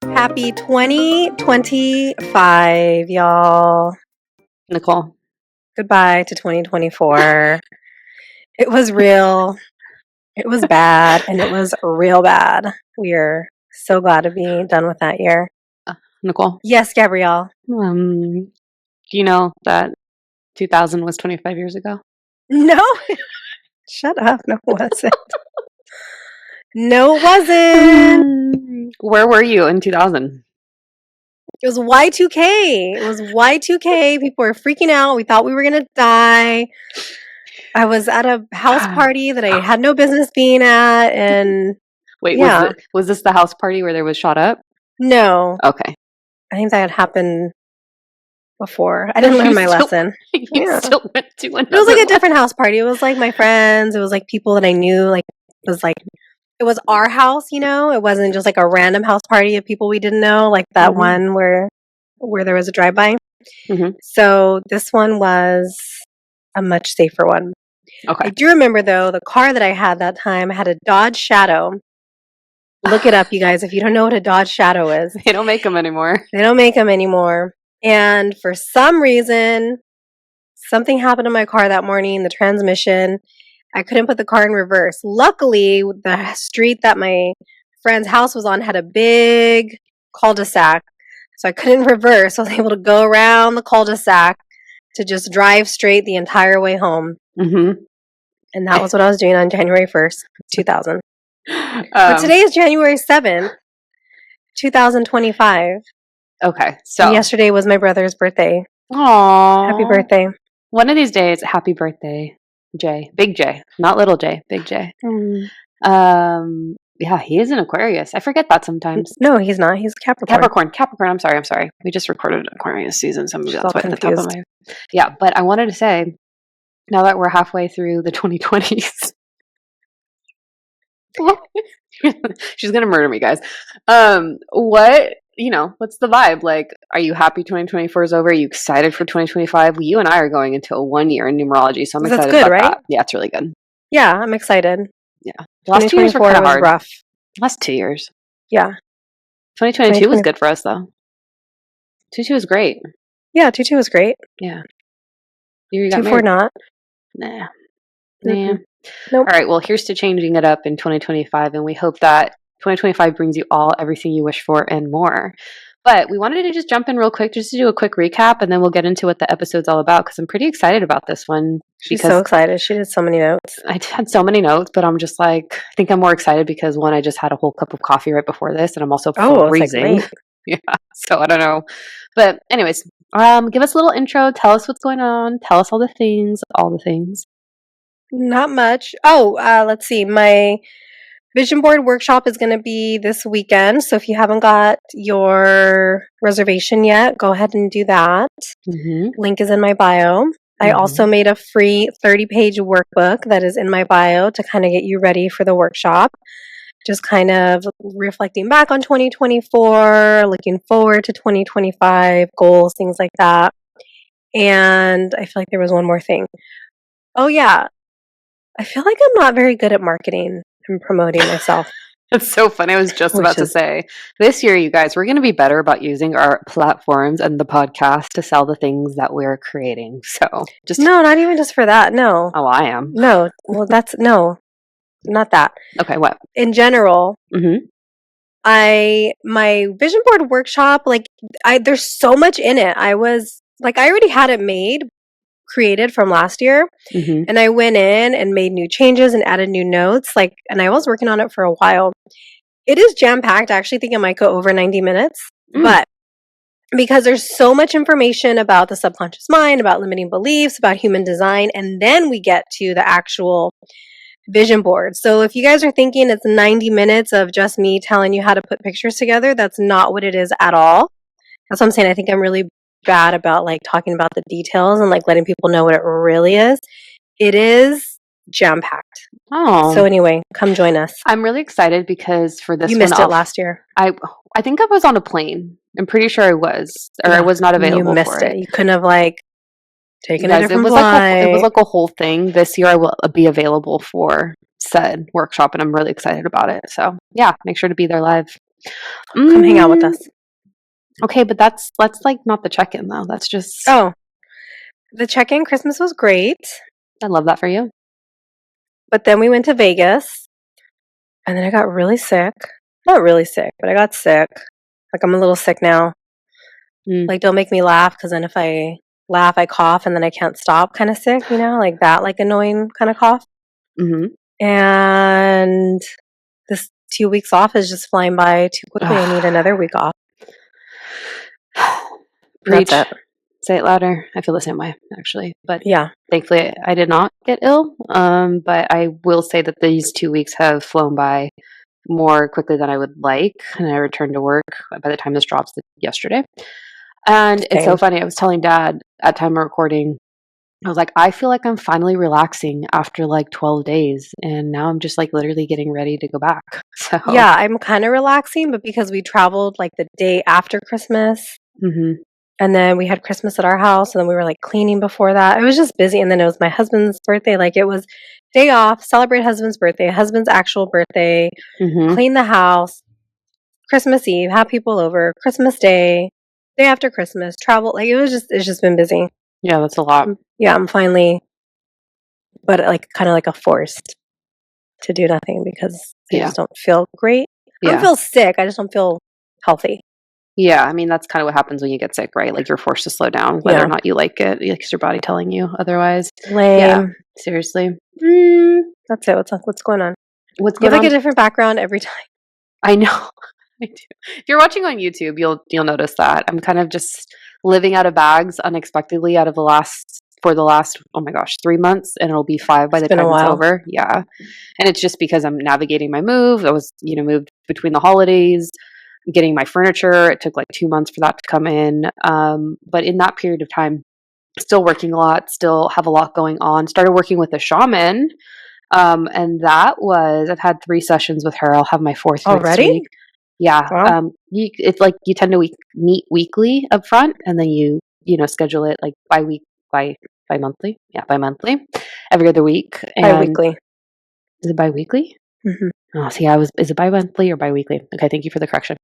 Happy 2025, y'all. Nichole. Goodbye to 2024. It was real. It was bad, and it was real bad. We're so glad to be done with that year. Nichole. Yes, Gabrielle. Do you know that 2000 was 25 years ago? No. Shut up. No, it wasn't. No, it wasn't. Where were you in 2000? It was Y2K. It was Y2K. People were freaking out. We thought we were going to die. I was at a house party that I had no business being at. And wait, yeah. was this the house party where there was shot up? No. Okay. I think that had happened before. I didn't learn my lesson. You still went to another It was like a different house party. It was like my friends. It was like people that I knew. Like it was our house, you know? It wasn't just like a random house party of people we didn't know, like that one where there was a drive-by. Mm-hmm. So this one was a much safer one. Okay. I do remember, though, the car that I had that time, I had a Dodge Shadow. Look it up, you guys, if you don't know what a Dodge Shadow is. They don't make them anymore. They don't make them anymore. And for some reason, something happened to my car that morning, the transmission. I couldn't put the car in reverse. Luckily, the street that my friend's house was on had a big cul-de-sac, so I couldn't reverse. I was able to go around the cul-de-sac to just drive straight the entire way home. Mm-hmm. And that was what I was doing on January 1st, 2000. But today is January 7th, 2025. Okay, so and yesterday was my brother's birthday. Aww. Happy birthday. One of these days, happy birthday, Jay. Big J. Not little J, big J. Yeah, he is an Aquarius. I forget that sometimes. No, he's not. He's Capricorn. Capricorn. I'm sorry. We just recorded Aquarius season, so maybe that's why at the top of confused. my... Yeah, but I wanted to say, now that we're halfway through the 2020s... She's going to murder me, guys. What's the vibe? Like, are you happy 2024 is over? Are you excited for 2025? You and I are going into a 1 year in numerology, so I'm excited about right? that. Yeah, it's really good. Yeah, I'm excited. Yeah. The last 2 years were kind of hard. Rough. Last 2 years. Yeah. 2022 was good for us, though. 22 was great. Yeah, 22 was great. Yeah. You got 24 not. Nah. Mm-hmm. Nah. Nope. All right, well, here's to changing it up in 2025, and we hope that 2025 brings you everything you wish for and more. But we wanted to just jump in real quick just to do a quick recap, and then we'll get into what the episode's all about, because I'm pretty excited about this one. She's so excited. She did so many notes. I had so many notes, but I'm just like, I think I'm more excited because, one, I just had a whole cup of coffee right before this, and I'm also freezing. Like, yeah, so I don't know. But anyways, give us a little intro. Tell us what's going on. Tell us all the things. Not much. Let's see. My vision board workshop is going to be this weekend. So if you haven't got your reservation yet, go ahead and do that. Mm-hmm. Link is in my bio. Mm-hmm. I also made a free 30-page workbook that is in my bio to kind of get you ready for the workshop. Just kind of reflecting back on 2024, looking forward to 2025, goals, things like that. And I feel like there was one more thing. Oh, yeah. I feel like I'm not very good at marketing and promoting myself. It's so funny. I was just about to say, this year, you guys, we're going to be better about using our platforms and the podcast to sell the things that we're creating. So No, not even just for that. No. Oh, I am. No. Well, not that. Okay, what? In general, my vision board workshop, there's so much in it. I already had it created from last year, and I went in and made new changes and added new notes, and I was working on it for a while. It is jam-packed. I actually think it might go over 90 minutes, but because there's so much information about the subconscious mind, about limiting beliefs, about human design, and then we get to the actual vision board. So if you guys are thinking it's 90 minutes of just me telling you how to put pictures together, that's not what it is at all. That's what I'm saying. I think I'm really bad about talking about the details and letting people know what it really is. It is jam-packed. Oh. So anyway, come join us. I'm really excited because for this you missed it last year. I think I was on a plane. I'm pretty sure I was, or I was not available. You missed it. You couldn't have taken a different flight. It was like a whole thing. This year I will be available for said workshop, and I'm really excited about it. So yeah, make sure to be there live. Come hang out with us. Okay, but that's like not the check-in though. That's just The check-in Christmas was great. I love that for you. But then we went to Vegas, and then I got really sick. Not really sick, but I got sick. Like, I'm a little sick now. Like, don't make me laugh, because then if I laugh, I cough, and then I can't stop kind of sick, like that, like annoying kind of cough. And this 2 weeks off is just flying by too quickly. I need another week off. Preach. Say it louder. I feel the same way, actually. But yeah, thankfully, I did not get ill. But I will say that these 2 weeks have flown by more quickly than I would like. And I returned to work by the time this drops yesterday. And it's so funny. I was telling Dad at time of recording, I was like, I feel like I'm finally relaxing after like 12 days. And now I'm just like literally getting ready to go back. So yeah, I'm kind of relaxing, but because we traveled like the day after Christmas. And then we had Christmas at our house, and then we were like cleaning before that. It was just busy. And then it was my husband's birthday. Like, it was day off, celebrate husband's birthday, husband's actual birthday, clean the house, Christmas Eve, have people over, Christmas Day, day after Christmas, travel. Like, it's just been busy. Yeah, that's a lot. Yeah, I'm finally, but like kind of like a forced to do nothing because I just don't feel great. I don't feel sick. I just don't feel healthy. Yeah, I mean, that's kind of what happens when you get sick, right? Like, you're forced to slow down, whether or not you like it, because your body telling you otherwise. Lame. Yeah, seriously. That's it. What's going on? What's you going have like on? a different background every time. I know. I do. If you're watching on YouTube, you'll notice that I'm kind of just living out of bags unexpectedly for the last, oh my gosh, 3 months, and it'll be 5 by the time it's over. Yeah. And it's just because I'm navigating my move. I was, moved between the holidays, getting my furniture. It took like 2 months for that to come in. But in that period of time, still working a lot, still have a lot going on. Started working with a shaman. And that was, I've had 3 sessions with her. I'll have my 4th next week. Yeah. Wow. It's like you tend to meet weekly up front, and then you schedule it like bi-monthly. Yeah, bi-monthly. Every other week. Bi-weekly. Is it bi-weekly? Oh, see, is it bi-monthly or bi-weekly? Okay, thank you for the correction.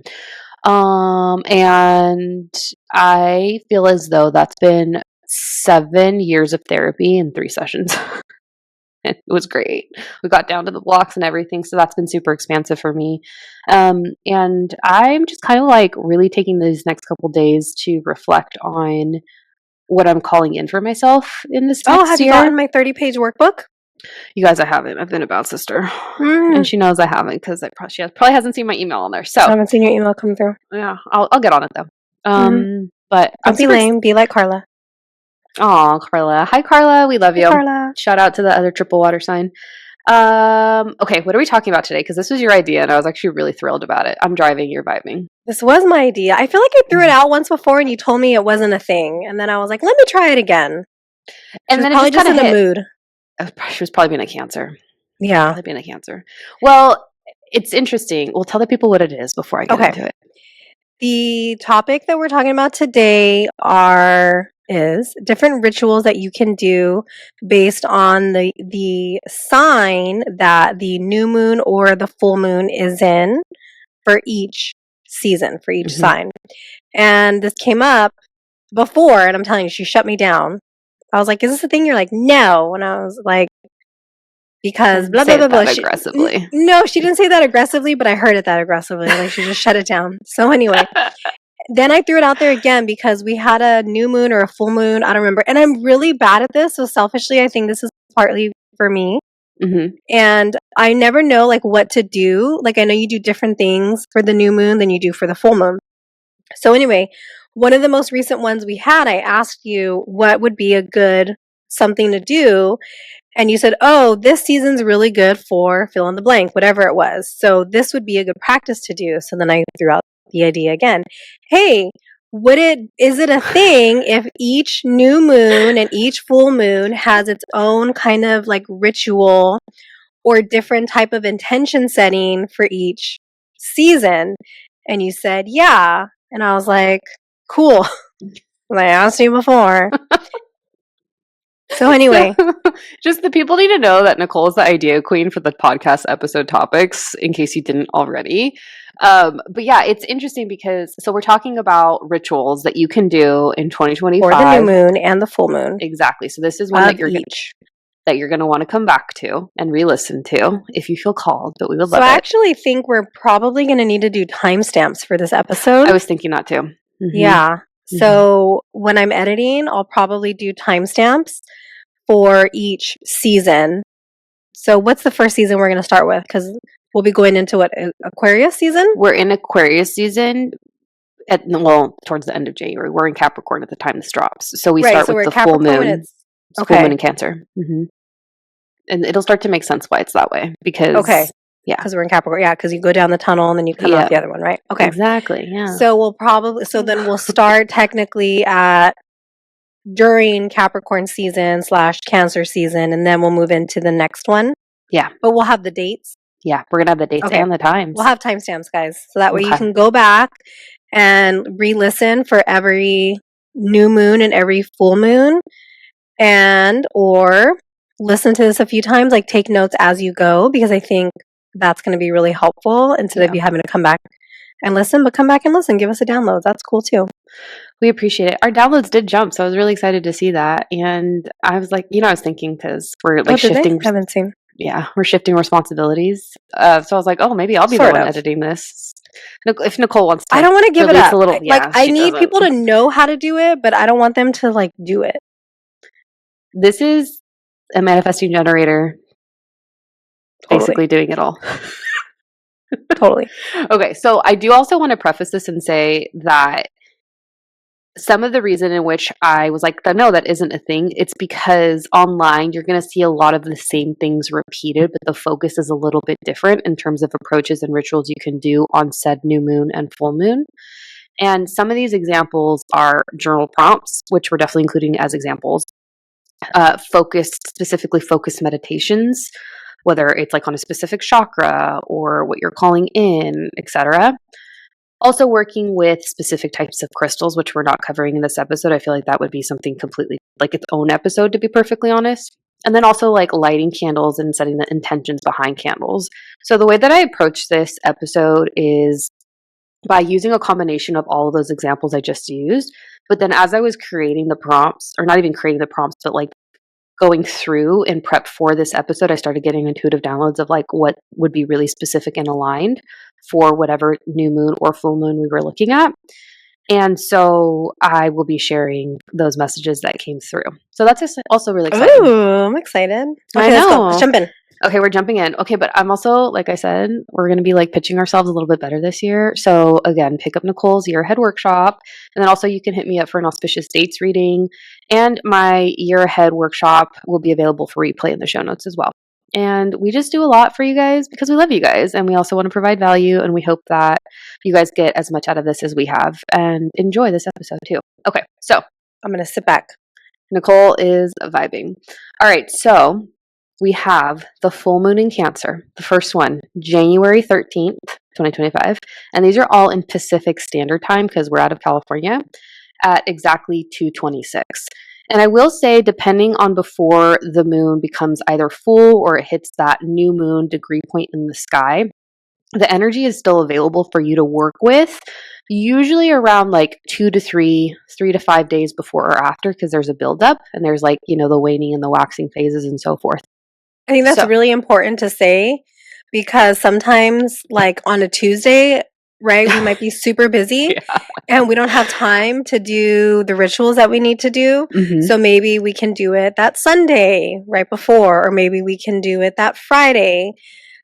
And I feel as though that's been 7 years of therapy in 3 sessions. It was great. We got down to the blocks and everything, so that's been super expansive for me. And I'm just kind of like really taking these next couple days to reflect on what I'm calling in for myself in this next year. Have you gotten my 30-page workbook? You guys, I haven't. I've been a bad sister. And she knows I haven't because she probably hasn't seen my email on there. So I haven't seen your email come through. Yeah, I'll get on it though. But don't be lame. Be like Carla. Oh, Carla. Hi, Carla. We love you. Carla. Shout out to the other triple water sign. Okay, what are we talking about today? Because this was your idea, and I was actually really thrilled about it. I'm driving, you're vibing. This was my idea. I feel like I threw it out once before, and you told me it wasn't a thing. And then I was like, let me try it again. And then probably just in the mood. She was probably being a Cancer. Yeah. Probably being a Cancer. Well, it's interesting. We'll tell the people what it is before I get into it. The topic that we're talking about today is different rituals that you can do based on the sign that the new moon or the full moon is in for each season, for each sign. And this came up before, and I'm telling you, she shut me down. I was like, is this a thing? You're like, no. And I was like, because blah, blah, blah, blah. Aggressively. No, she didn't say that aggressively, but I heard it that aggressively. Like, she just shut it down. So anyway, then I threw it out there again because we had a new moon or a full moon. I don't remember. And I'm really bad at this. So selfishly, I think this is partly for me. And I never know like what to do. Like, I know you do different things for the new moon than you do for the full moon. So anyway, one of the most recent ones we had, I asked you what would be a good something to do. And you said, oh, this season's really good for fill in the blank, whatever it was. So this would be a good practice to do. So then I threw out the idea again. Hey, is it a thing if each new moon and each full moon has its own kind of like ritual or different type of intention setting for each season? And you said, yeah. And I was like, cool. I asked you before. So anyway, just the people need to know that Nichole is the idea queen for the podcast episode topics, in case you didn't already. But yeah, it's interesting because we're talking about rituals that you can do in 2025 for the new moon and the full moon. Exactly. So this is one that you're going to want to come back to and re-listen to if you feel called, but we would love it. So I actually think we're probably going to need to do timestamps for this episode. I was thinking that too. Mm-hmm. Yeah. Mm-hmm. So when I'm editing, I'll probably do timestamps for each season. So what's the first season we're going to start with? Because we'll be going into what, Aquarius season? We're in Aquarius season towards the end of January. We're in Capricorn at the time this drops. So we start with the full moon. Full moon in Cancer. Mm-hmm. And it'll start to make sense why it's that way. Because because we're in Capricorn. Yeah, because you go down the tunnel and then you come out the other one, right? Okay. Exactly, yeah. So then we'll start technically during Capricorn season / Cancer season, and then we'll move into the next one. Yeah. But we'll have the dates. Yeah, we're going to have the dates and the times. We'll have timestamps, guys. So that way you can go back and re-listen for every new moon and every full moon, or listen to this a few times, like take notes as you go, because I think that's going to be really helpful instead of you having to come back and listen, but come back and listen. Give us a download. That's cool too. We appreciate it. Our downloads did jump, so I was really excited to see that. And I was like, I was thinking because we're like shifting. I haven't seen. Yeah, we're shifting responsibilities. So I was like, oh, maybe I'll be the one editing this. If Nichole wants to. I don't want to give it up. A little, I need people to know how to do it, but I don't want them to do it. This is a manifesting generator. Basically doing it all. Totally. Okay, so I do also want to preface this and say that some of the reason in which I was like, no, that isn't a thing, it's because online you're going to see a lot of the same things repeated, but the focus is a little bit different in terms of approaches and rituals you can do on said new moon and full moon. And some of these examples are journal prompts, which we're definitely including as examples, specifically focused meditations, whether it's on a specific chakra or what you're calling in, etc. Also working with specific types of crystals, which we're not covering in this episode. I feel like that would be something completely its own episode, to be perfectly honest. And then also lighting candles and setting the intentions behind candles. So the way that I approach this episode is by using a combination of all of those examples I just used. But then as I was creating the prompts, or not even creating the prompts, but going through and prep for this episode, I started getting intuitive downloads of what would be really specific and aligned for whatever new moon or full moon we were looking at. And so I will be sharing those messages that came through. So that's also really exciting. Ooh, I'm excited. Okay, I know. Let's jump in. Okay, we're jumping in. Okay, but I'm also, like I said, we're going to be pitching ourselves a little bit better this year. So again, pick up Nichole's Year Ahead workshop. And then also you can hit me up for an auspicious dates reading. And my Year Ahead workshop will be available for replay in the show notes as well. And we just do a lot for you guys because we love you guys. And we also want to provide value. And we hope that you guys get as much out of this as we have and enjoy this episode too. Okay, so I'm going to sit back. Nichole is vibing. All right, so we have the full moon in Cancer, the first one, January 13th, 2025. And these are all in Pacific Standard Time because we're out of California at exactly 2:26. And I will say, depending on before the moon becomes either full or it hits that new moon degree point in the sky, the energy is still available for you to work with, usually around 2 to 3 to 5 days before or after, because there's a buildup and there's the waning and the waxing phases and so forth. I think that's really important to say because sometimes on a Tuesday, right, we might be super busy and we don't have time to do the rituals that we need to do. Mm-hmm. So maybe we can do it that Sunday right before, or maybe we can do it that Friday.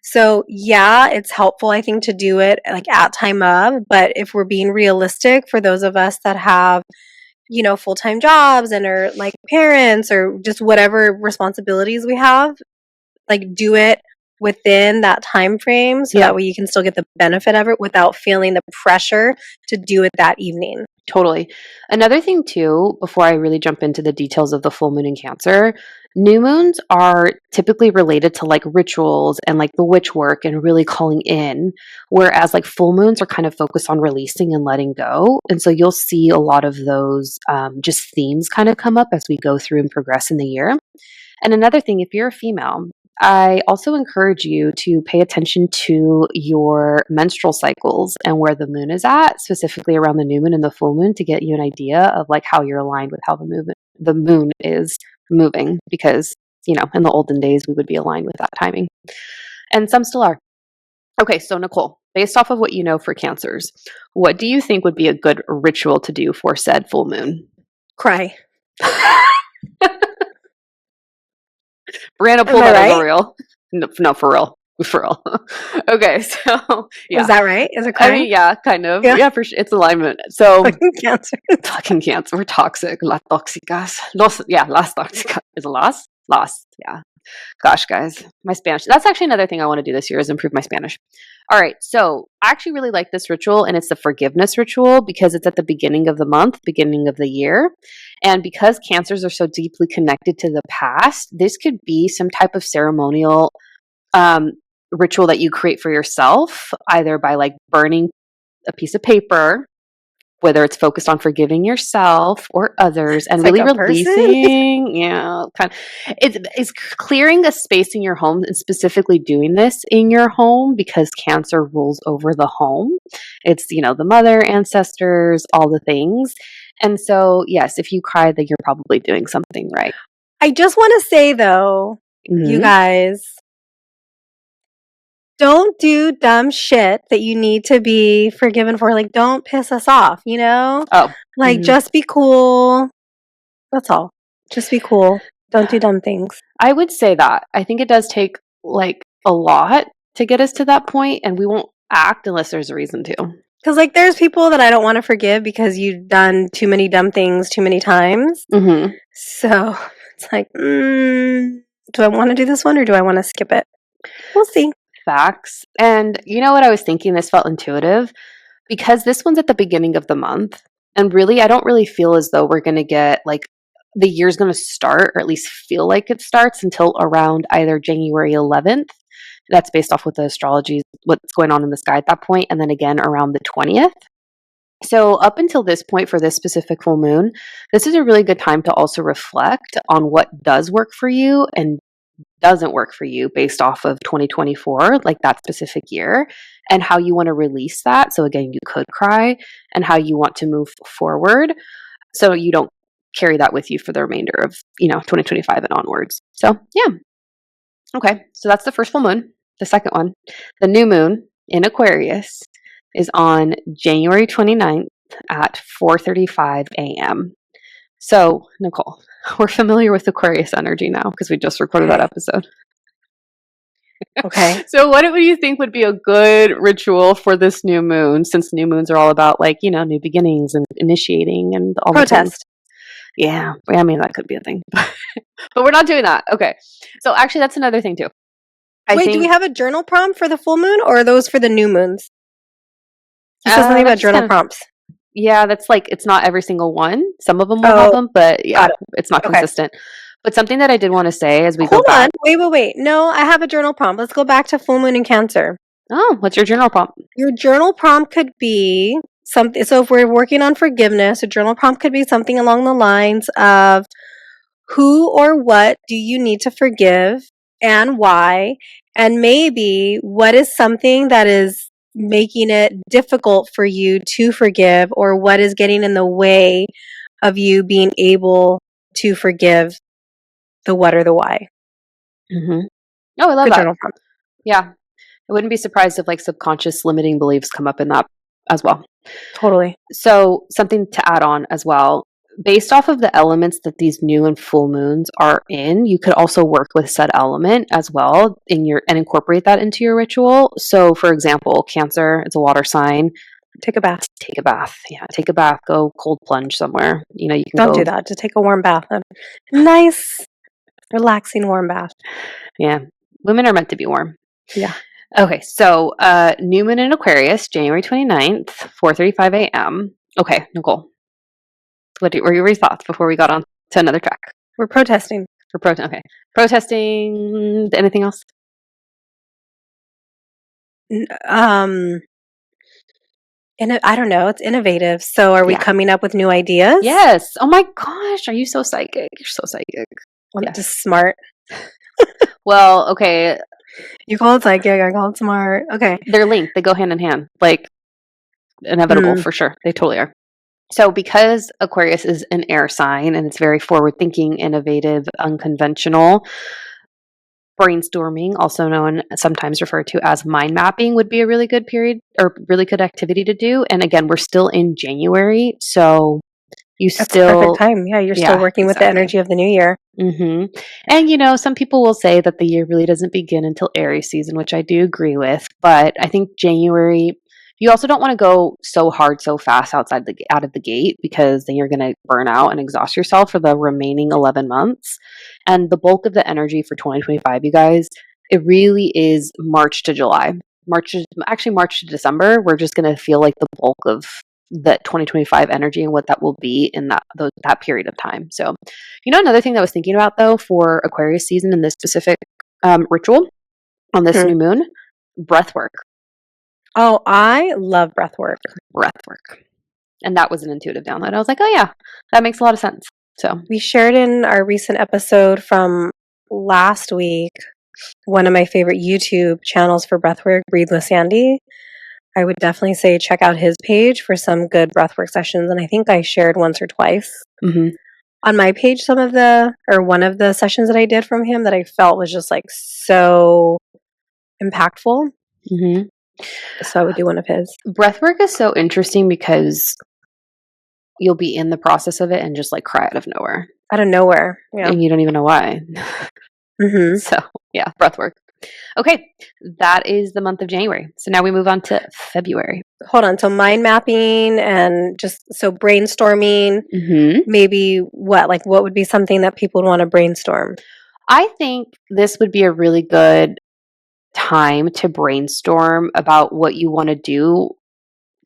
So yeah, it's helpful, I think, to do it at time of, but if we're being realistic for those of us that have full-time jobs and are parents or just whatever responsibilities we have, do it within that time frame so that way you can still get the benefit of it without feeling the pressure to do it that evening. Totally. Another thing too, before I really jump into the details of the full moon in Cancer, new moons are typically related to rituals and the witch work and really calling in, whereas full moons are kind of focused on releasing and letting go. And so you'll see a lot of those just themes kind of come up as we go through and progress in the year. And another thing, if you're a female, I also encourage you to pay attention to your menstrual cycles and where the moon is at, specifically around the new moon and the full moon, to get you an idea of like how you're aligned with how the moon is moving, because, you know, in the olden days, we would be aligned with that timing. And some still are. Okay, so Nichole, based off of what you know for Cancers, what do you think would be a good ritual to do for said full moon? Cry. Brianna, pull that right? Over real. No, for real. For real. Okay, so yeah. Is that right? Is it crying? I mean, yeah, kind of. Yeah, for sure. It's alignment. So fucking Cancer. Fucking Cancer. We're toxic. Las tóxicas. Las tóxicas. Is it las? Las. Yeah. Gosh, guys, my Spanish. That's actually another thing I want to do this year, is improve my Spanish. All right, so I actually really like this ritual, and it's the forgiveness ritual because it's at the beginning of the month, beginning of the year. And because Cancers are so deeply connected to the past, this could be some type of ceremonial ritual that you create for yourself, either by like burning a piece of paper, whether it's focused on forgiving yourself or others, and it's really like releasing, it's clearing a space in your home, and specifically doing this in your home because Cancer rules over the home. It's, you know, the mother, ancestors, all the things. And so, yes, if you cry, then you're probably doing something right. I just want to say though, you guys, don't do dumb shit that you need to be forgiven for. Like, don't piss us off, you know? Oh. Like, just be cool. That's all. Just be cool. Don't do dumb things. I would say that. I think it does take, like, a lot to get us to that point, and we won't act unless there's a reason to. Because, like, there's people that I don't want to forgive because you've done too many dumb things too many times. So, it's like, do I want to do this one or do I want to skip it? We'll see. Facts. And you know what I was thinking? This felt intuitive because this one's at the beginning of the month. And really, I don't really feel as though we're going to get like the year's going to start, or at least feel like it starts, until around either January 11th. That's based off with the astrology, what's going on in the sky at that point, and then again around the 20th. So up until this point for this specific full moon, this is a really good time to also reflect on what does work for you and doesn't work for you based off of 2024, like that specific year, and how you want to release that. So again, you could cry, and how you want to move forward so you don't carry that with you for the remainder of, 2025 and onwards. So yeah. Okay. So that's the first full moon. The second one, the new moon in Aquarius, is on January 29th at 4:35 a.m. So, Nichole, we're familiar with Aquarius energy now because we just recorded that episode. Okay. So what do you think would be a good ritual for this new moon, since new moons are all about, like, new beginnings and initiating and all protest. The things? Yeah. I mean, that could be a thing. But we're not doing that. Okay. So actually, that's another thing too. Wait, do we have a journal prompt for the full moon, or are those for the new moons? You said something about journal prompts. Yeah, that's like, it's not every single one. Some of them will have them, but yeah, it's not consistent. But something that I did want to say as we go back. Hold on. Wait. No, I have a journal prompt. Let's go back to full moon in Cancer. Oh, what's your journal prompt? Your journal prompt could be something. So if we're working on forgiveness, a journal prompt could be something along the lines of, who or what do you need to forgive and why? And maybe what is something that is making it difficult for you to forgive, or what is getting in the way of you being able to forgive, the what or the why. Oh, I love that. Journal prompt. Yeah. I wouldn't be surprised if like subconscious limiting beliefs come up in that as well. Totally. So something to add on as well, based off of the elements that these new and full moons are in, you could also work with said element as well and incorporate that into your ritual. So for example, Cancer, it's a water sign. Take a bath. Yeah, take a bath. Go cold plunge somewhere. You can Don't do that. Just take a warm bath. A nice, relaxing warm bath. Yeah. Women are meant to be warm. Yeah. Okay. So new moon in Aquarius, January 29th, 4:35 a.m. Okay, Nichole. What were your thoughts before we got on to another track? We're protesting. Okay. Protesting. Anything else? I don't know. It's innovative. So are we coming up with new ideas? Yes. Oh my gosh. Are you so psychic? You're so psychic. I'm just smart. Well, okay. You call it psychic, I call it smart. Okay. They're linked. They go hand in hand. Like, inevitable for sure. They totally are. So because Aquarius is an air sign and it's very forward-thinking, innovative, unconventional, brainstorming, also known, sometimes referred to as mind mapping, would be a really good period or really good activity to do. And again, we're still in January, so That's the perfect time. Yeah, you're still working with the energy of the new year. And some people will say that the year really doesn't begin until Aries season, which I do agree with. But I think January, you also don't want to go so hard, so fast out of the gate, because then you're going to burn out and exhaust yourself for the remaining 11 months. And the bulk of the energy for 2025, you guys, it really is March to July. March to December. We're just going to feel like the bulk of that 2025 energy and what that will be in that period of time. So, another thing that I was thinking about though for Aquarius season in this specific ritual on this new moon, breath work. Oh, I love breath work. And that was an intuitive download. I was like, oh yeah, that makes a lot of sense. So we shared in our recent episode from last week, one of my favorite YouTube channels for breathwork, Breathe with Sandy. I would definitely say check out his page for some good breathwork sessions. And I think I shared once or twice on my page one of the sessions that I did from him that I felt was just like so impactful. So I would do one of his. Breathwork is so interesting because you'll be in the process of it and just like cry out of nowhere. Yeah. And you don't even know why. So yeah, breathwork. Okay, that is the month of January. So now we move on to February. Hold on. So mind mapping and brainstorming. Maybe what would be something that people would want to brainstorm? I think this would be a really good time to brainstorm about what you want to do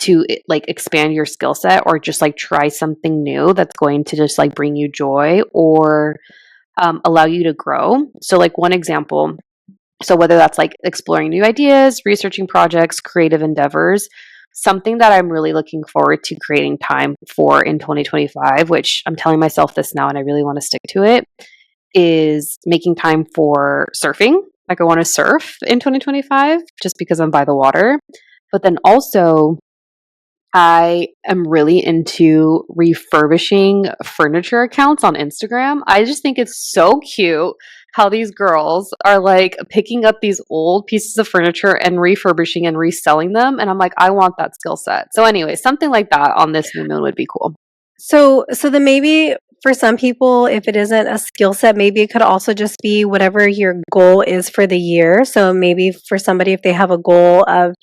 to like expand your skill set, or just like try something new that's going to just like bring you joy or allow you to grow. So like one example, so whether that's like exploring new ideas, researching projects, creative endeavors, something that I'm really looking forward to creating time for in 2025, which I'm telling myself this now and I really want to stick to it, is making time for surfing. Like I want to surf in 2025 just because I'm by the water. But then also I am really into refurbishing furniture accounts on Instagram. I just think it's so cute how these girls are like picking up these old pieces of furniture and refurbishing and reselling them. And I'm like, I want that skill set. So anyway, something like that on this new moon would be cool. So then maybe for some people, if it isn't a skill set, maybe it could also just be whatever your goal is for the year. So maybe for somebody, if they have a goal of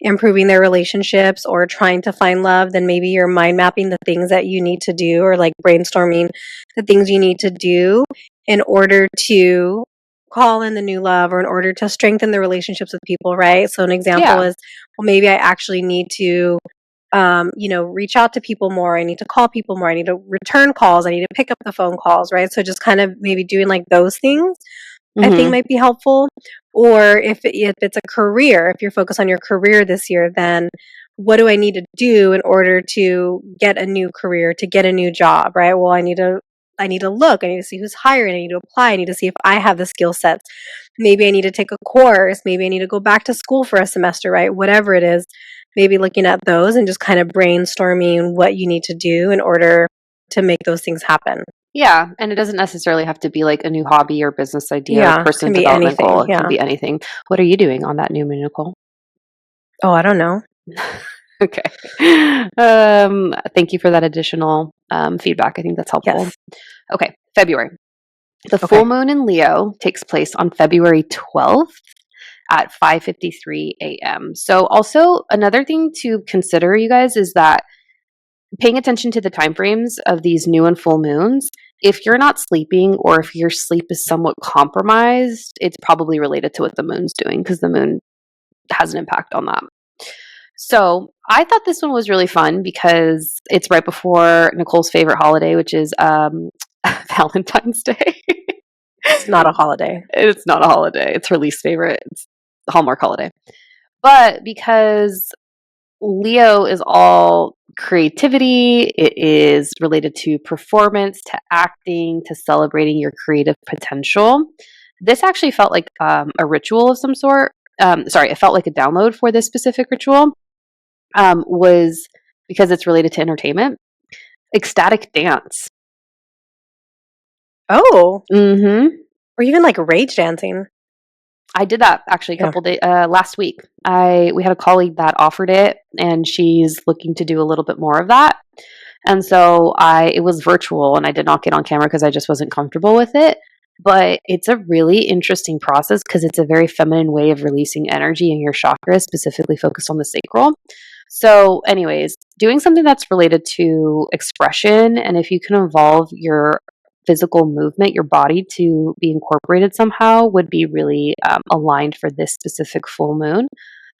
improving their relationships or trying to find love, then maybe you're mind mapping the things that you need to do, or like brainstorming the things you need to do in order to call in the new love, or in order to strengthen the relationships with people, right? So an example is, well, maybe I actually need to reach out to people more. I need to call people more. I need to return calls. I need to pick up the phone calls, right? So just kind of maybe doing like those things, I think might be helpful. Or if it's a career, if you're focused on your career this year, then what do I need to do in order to get a new career, to get a new job, right? Well, I need to look. I need to see who's hiring. I need to apply. I need to see if I have the skill sets. Maybe I need to take a course. Maybe I need to go back to school for a semester, right? Whatever it is, maybe looking at those and just kind of brainstorming what you need to do in order to make those things happen. Yeah, and it doesn't necessarily have to be like a new hobby or business idea or personal development goal. It can be anything. What are you doing on that new moon, Nichole? Oh, I don't know. Okay. Thank you for that additional feedback. I think that's helpful. Yes. Okay, February. The full moon in Leo takes place on February 12th at 5:53 a.m. So also another thing to consider, you guys, is that paying attention to the time frames of these new and full moons, if you're not sleeping or if your sleep is somewhat compromised, it's probably related to what the moon's doing, because the moon has an impact on that. So I thought this one was really fun because it's right before Nichole's favorite holiday, which is Valentine's Day. It's not a holiday. It's not a holiday. It's her least favorite. It's the Hallmark holiday. But because Leo is all creativity. It is related to performance, to acting, to celebrating your creative potential. This actually felt like a ritual of some sort. It felt like a download for this specific ritual. Was because it's related to entertainment. Ecstatic dance. Oh. Mm-hmm. Or even like rage dancing. I did that actually a couple days last week. We had a colleague that offered it, and she's looking to do a little bit more of that. And so it was virtual, and I did not get on camera because I just wasn't comfortable with it. But it's a really interesting process because it's a very feminine way of releasing energy in your chakras, specifically focused on the sacral. So, anyways, doing something that's related to expression, and if you can involve your physical movement, your body to be incorporated somehow, would be really aligned for this specific full moon.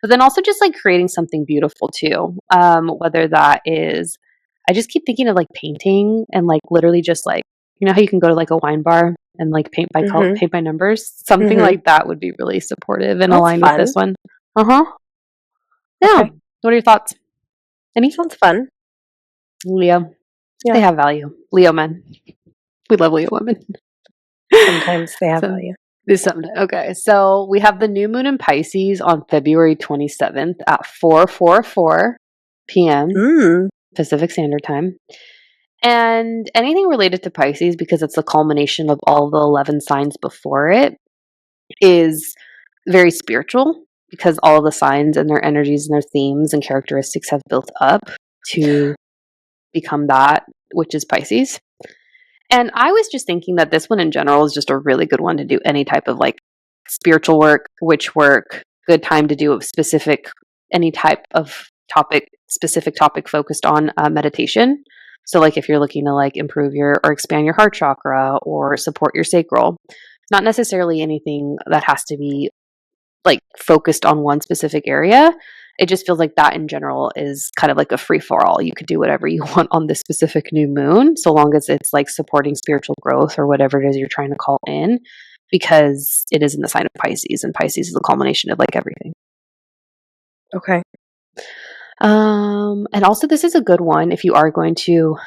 But then also just like creating something beautiful too. Whether that is, I just keep thinking of like painting and like literally just like, you know how you can go to like a wine bar and like paint by color, paint by numbers? Something like that would be really supportive and aligned with this one. Yeah. Okay. What are your thoughts? Any? Sounds fun. Leo. Yeah. They have value. Leo men. We love Leo women. Sometimes they have value. Okay, so we have the new moon in Pisces on February 27th at 4:44 p.m. Pacific Standard Time. And anything related to Pisces, because it's the culmination of all the 11 signs before it, is very spiritual, because all of the signs and their energies and their themes and characteristics have built up to become that, which is Pisces. And I was just thinking that this one in general is just a really good one to do any type of like spiritual work, witch work, good time to do any type of specific topic focused on meditation. So like if you're looking to like improve or expand your heart chakra or support your sacral, it's not necessarily anything that has to be like focused on one specific area. It just feels like that in general is kind of like a free for all. You could do whatever you want on this specific new moon, so long as it's like supporting spiritual growth or whatever it is you're trying to call in, because it is in the sign of Pisces, and Pisces is the culmination of like everything. Okay. And also this is a good one if you are going to,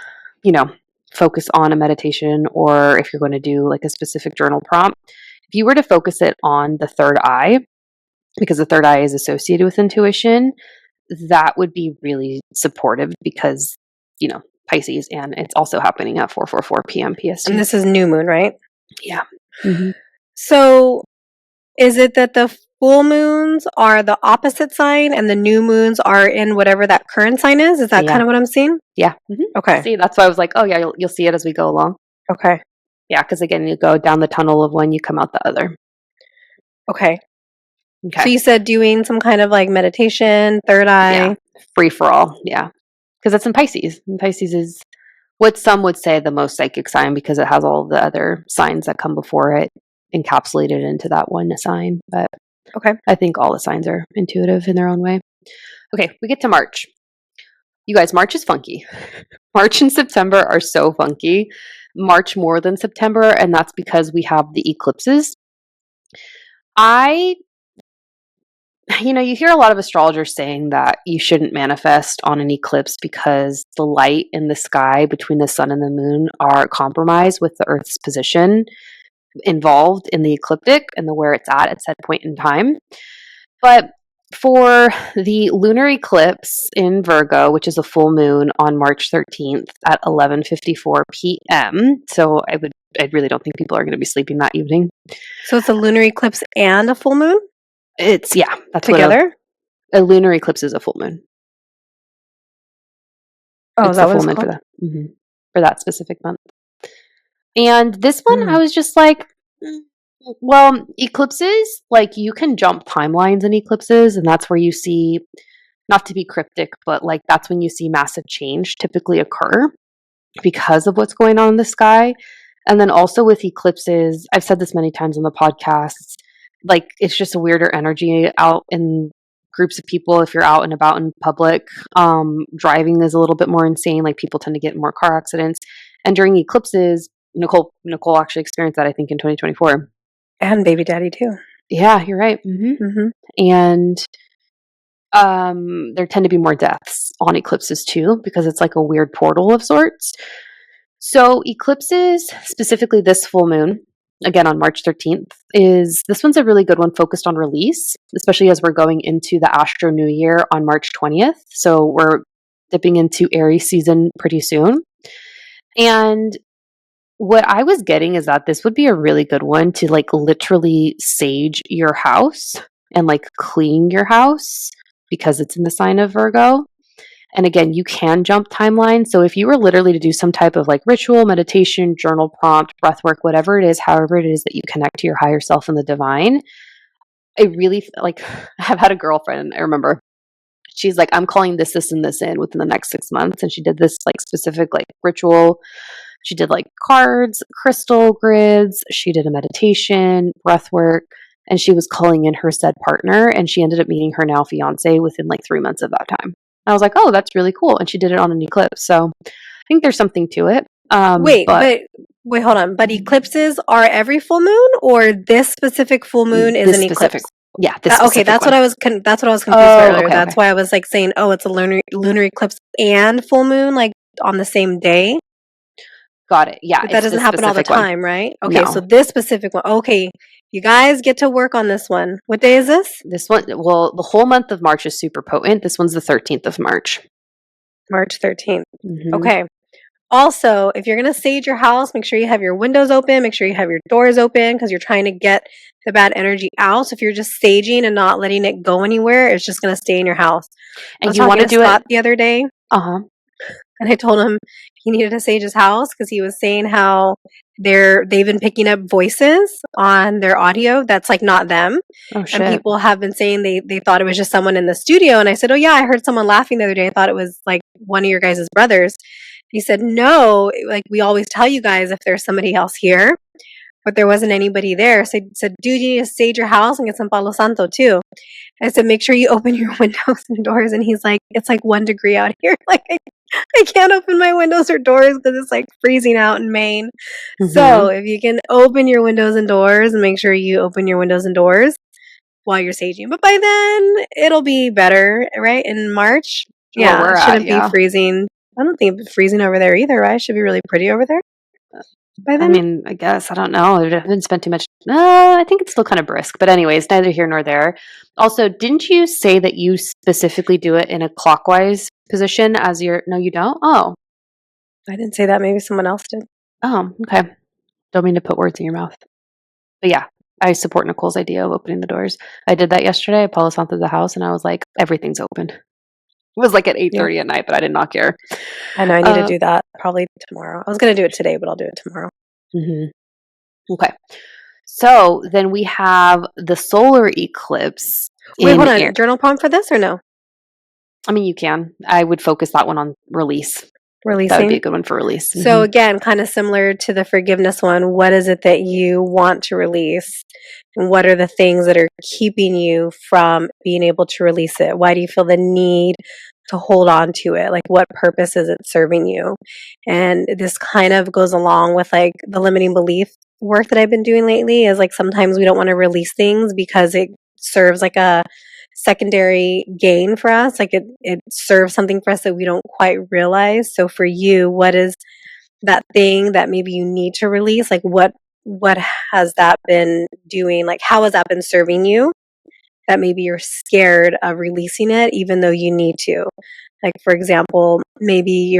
focus on a meditation, or if you're going to do like a specific journal prompt. If you were to focus it on the third eye, because the third eye is associated with intuition, that would be really supportive because, Pisces, and it's also happening at 4:44 p.m. PST. And this is new moon, right? Yeah. Mm-hmm. So is it that the full moons are the opposite sign and the new moons are in whatever that current sign is? Is that kind of what I'm seeing? Yeah. Mm-hmm. Okay. See, that's why I was like, oh yeah, you'll see it as we go along. Okay. Yeah, because again, you go down the tunnel of one, you come out the other. Okay. So you said doing some kind of like meditation, third eye. Yeah. Free for all. Yeah. Because that's in Pisces. And Pisces is what some would say the most psychic sign, because it has all the other signs that come before it encapsulated into that one sign. But I think all the signs are intuitive in their own way. Okay, we get to March. You guys, March is funky. March and September are so funky. March more than September, and that's because we have the eclipses. You hear a lot of astrologers saying that you shouldn't manifest on an eclipse because the light in the sky between the sun and the moon are compromised with the Earth's position involved in the ecliptic and where it's at said point in time. But for the lunar eclipse in Virgo, which is a full moon on March 13th at 11:54 p.m., so I really don't think people are going to be sleeping that evening. So it's a lunar eclipse and a full moon? That's together? A lunar eclipse is a full moon. Oh, it's that a full was moon for that specific month. And this one, I was just like, well, eclipses, like you can jump timelines in eclipses, and that's where you see, not to be cryptic, but like that's when you see massive change typically occur because of what's going on in the sky. And then also with eclipses, I've said this many times on the podcast, like it's just a weirder energy out in groups of people. If you're out and about in public, driving is a little bit more insane. Like people tend to get in more car accidents. And during eclipses, Nichole actually experienced that, I think, in 2024. And baby daddy too. Yeah, you're right. Mm-hmm. Mm-hmm. And there tend to be more deaths on eclipses too, because it's like a weird portal of sorts. So eclipses, specifically this full moon, again on March 13th, this one's a really good one focused on release, especially as we're going into the Astro New Year on March 20th. So we're dipping into Aries season pretty soon. And what I was getting is that this would be a really good one to like literally sage your house and like clean your house because it's in the sign of Virgo. And again, you can jump timelines. So if you were literally to do some type of like ritual, meditation, journal prompt, breath work, whatever it is, however it is that you connect to your higher self and the divine, I really like, I've had a girlfriend, I remember, she's like, I'm calling this, and this in within the next 6 months. And she did this like specific like ritual. She did like cards, crystal grids. She did a meditation, breath work, and she was calling in her said partner. And she ended up meeting her now fiance within like 3 months of that time. I was like, oh, that's really cool. And she did it on an eclipse. So I think there's something to it. Wait, hold on. But eclipses are every full moon, or this specific full moon is an eclipse? Yeah. Okay, that's what I was. That's what I was confused about earlier. That's why I was like saying, oh, it's a lunar eclipse and full moon, like on the same day. Got it. Yeah, but that doesn't happen all the time, right? Okay, No. So this specific one. Okay, you guys get to work on this one. What day is this? This one, well, the whole month of March is super potent. This one's the 13th of March. March 13th. Mm-hmm. Okay. Also, if you're going to sage your house, make sure you have your windows open. Make sure you have your doors open because you're trying to get the bad energy out. So if you're just saging and not letting it go anywhere, it's just going to stay in your house. And you want to do Scott it the other day. Uh-huh. And I told him he needed to sage his house because he was saying how they've been picking up voices on their audio that's like not them. Oh, shit. And people have been saying they thought it was just someone in the studio. And I said, oh yeah, I heard someone laughing the other day. I thought it was like one of your guys' brothers. He said, no, like we always tell you guys if there's somebody else here, but there wasn't anybody there. So I said, dude, you need to sage your house and get some Palo Santo too. I said, make sure you open your windows and doors. And he's like, it's like 1 degree out here. Like I can't open my windows or doors because it's like freezing out in Maine. Mm-hmm. So if you can open your windows and doors, and make sure you open your windows and doors while you're saging. But by then it'll be better, right? In March, it shouldn't be freezing. I don't think it's freezing over there either, right? It should be really pretty over there. By then? I mean, I guess, I don't know. I haven't spent too much. I think it's still kind of brisk. But anyways, neither here nor there. Also, didn't you say that you specifically do it in a clockwise position as your... No, you don't? Oh. I didn't say that. Maybe someone else did. Oh, okay. Don't mean to put words in your mouth. But yeah, I support Nicole's idea of opening the doors. I did that yesterday. I Palo Santo the house, and I was like, everything's open. It was like at 8:30 at night, but I did not care. I know I need to do that probably tomorrow. I was going to do it today, but I'll do it tomorrow. Mm-hmm. Okay. So then we have the solar eclipse. Wait, hold on. Journal prompt for this or no? I mean, you can. I would focus that one on release. Releasing. That would be a good one for release. So again, kind of similar to the forgiveness one. What is it that you want to release? And what are the things that are keeping you from being able to release it? Why do you feel the need to hold on to it? Like, what purpose is it serving you? And this kind of goes along with like the limiting belief work that I've been doing lately, is like sometimes we don't want to release things because it serves like a secondary gain for us. Like it serves something for us that we don't quite realize. So for you, what is that thing that maybe you need to release? Like what has that been doing? Like how has that been serving you that maybe you're scared of releasing it even though you need to? Like for example, maybe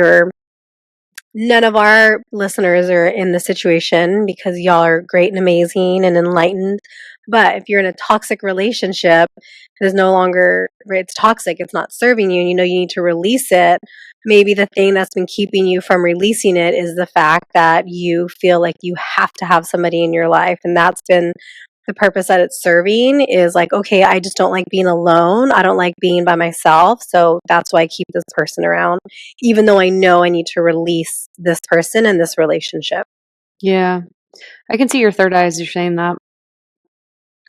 none of our listeners are in the situation because y'all are great and amazing and enlightened. But if you're in a toxic relationship, it's toxic, it's not serving you, and you know you need to release it, maybe the thing that's been keeping you from releasing it is the fact that you feel like you have to have somebody in your life. And that's been the purpose that it's serving, is like, okay, I just don't like being alone. I don't like being by myself. So that's why I keep this person around, even though I know I need to release this person and this relationship. Yeah. I can see your third eye as you're saying that.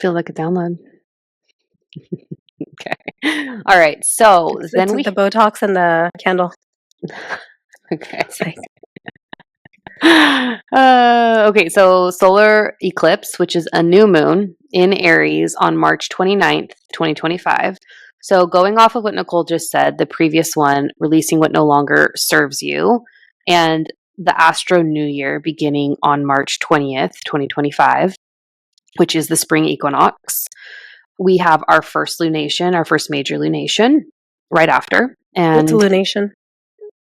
Feel like a download. Okay. All right. So it's then the Botox and the candle. Okay. Okay. So solar eclipse, which is a new moon in Aries on March 29th, 2025. So going off of what Nichole just said, the previous one, releasing what no longer serves you, and the Astro New Year beginning on March 20th, 2025, which is the spring equinox. We have our first lunation, our first major lunation right after. And what's a lunation?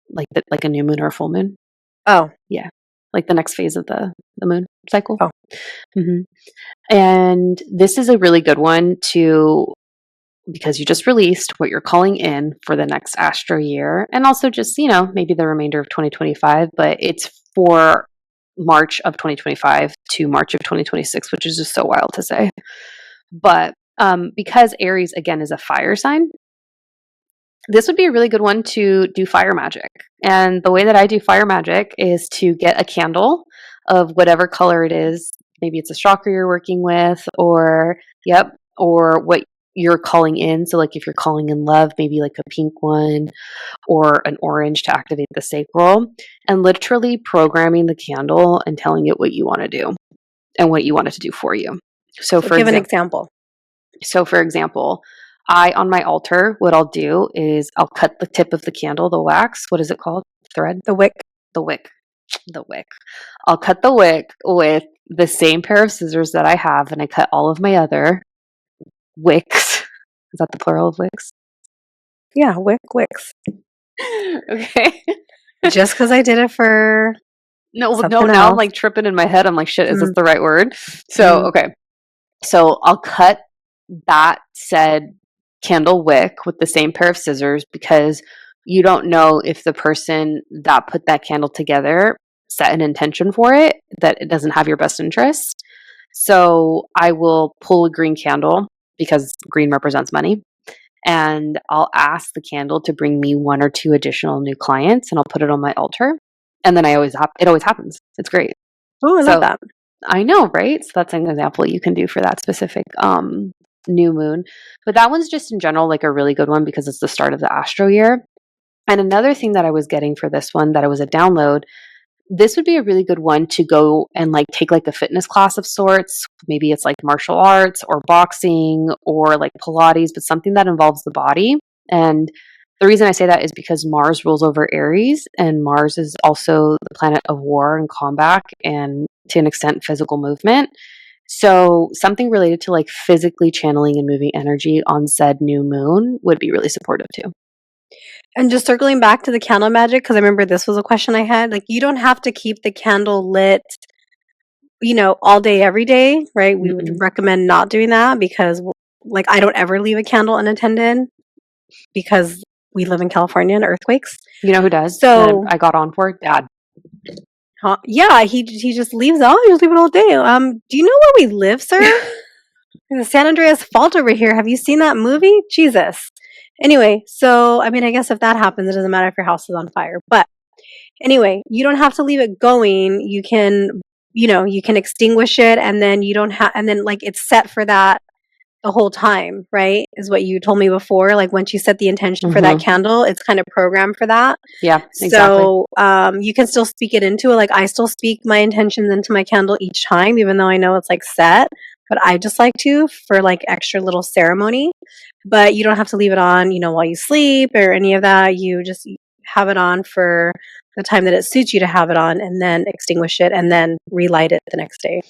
Like a new moon or a full moon. Oh. Yeah. Like the next phase of the moon cycle. Oh. Mm-hmm. And this is a really good one because you just released what you're calling in for the next astro year, and also just, maybe the remainder of 2025, but it's for March of 2025 to March of 2026, which is just so wild to say. But because Aries, again, is a fire sign, this would be a really good one to do fire magic. And the way that I do fire magic is to get a candle of whatever color it is. Maybe it's a chakra you're working with, or what you're calling in. So like if you're calling in love, maybe like a pink one or an orange to activate the sacral, and literally programming the candle and telling it what you want to do and what you want it to do for you. So give an example. So for example, on my altar, what I'll do is I'll cut the tip of the candle, the wax. What is it called? Thread? The wick. The wick. I'll cut the wick with the same pair of scissors that I have, and I cut all of my other wicks. Is that the plural of wicks? Yeah, wicks. Okay. Just because I did it for now else. I'm like tripping in my head. I'm like, shit, is this the right word? So, okay. So I'll cut that said candle wick with the same pair of scissors, because you don't know if the person that put that candle together set an intention for it, that it doesn't have your best interest. So I will pull a green candle because green represents money, and I'll ask the candle to bring me 1 or 2 additional new clients, and I'll put it on my altar. And then it always happens. It's great. Oh, I love that. I know, right? So that's an example you can do for that specific new moon. But that one's just in general like a really good one because it's the start of the astro year. And another thing that I was getting for this one, that it was a download, this would be a really good one to go and like take like a fitness class of sorts. Maybe it's like martial arts or boxing or like Pilates, but something that involves the body. And the reason I say that is because Mars rules over Aries, and Mars is also the planet of war and combat and to an extent physical movement. So something related to like physically channeling and moving energy on said new moon would be really supportive too. And just circling back to the candle magic, because I remember this was a question I had. Like, you don't have to keep the candle lit, all day, every day, right? We would recommend not doing that because, like, I don't ever leave a candle unattended because we live in California and earthquakes. You know who does? So I got on for Dad. Yeah, he just leaves. Oh, you just leave it all day. Do you know where we live, sir? The San Andreas Fault over here. Have you seen that movie? Jesus. Anyway, so I mean, I guess if that happens, it doesn't matter if your house is on fire. But anyway, you don't have to leave it going. You can, you can extinguish it, and then you don't have, and then like it's set for that the whole time, right? Is what you told me before. Like once you set the intention for that candle, it's kind of programmed for that. Yeah, exactly. So you can still speak it into it. Like I still speak my intentions into my candle each time, even though I know it's like set. But I just like to for like extra little ceremony. But you don't have to leave it on, while you sleep or any of that. You just have it on for the time that it suits you to have it on, and then extinguish it and then relight it the next day.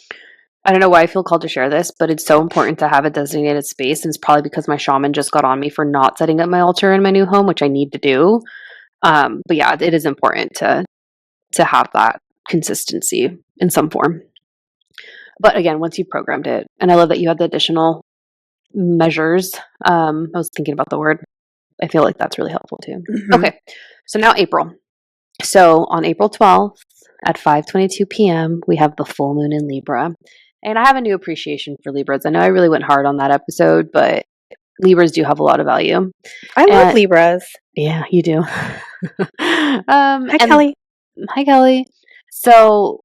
I don't know why I feel called to share this, but it's so important to have a designated space. And it's probably because my shaman just got on me for not setting up my altar in my new home, which I need to do. But yeah, it is important to have that consistency in some form. But again, once you've programmed it, and I love that you had the additional measures. I was thinking about the word. I feel like that's really helpful too. Okay, so now April. So on April 12th at 5:22 p.m., we have the full moon in Libra. And I have a new appreciation for Libras. I know I really went hard on that episode, but Libras do have a lot of value. I love Libras. Yeah, you do. Hi, Kelly. Hi, Kelly. So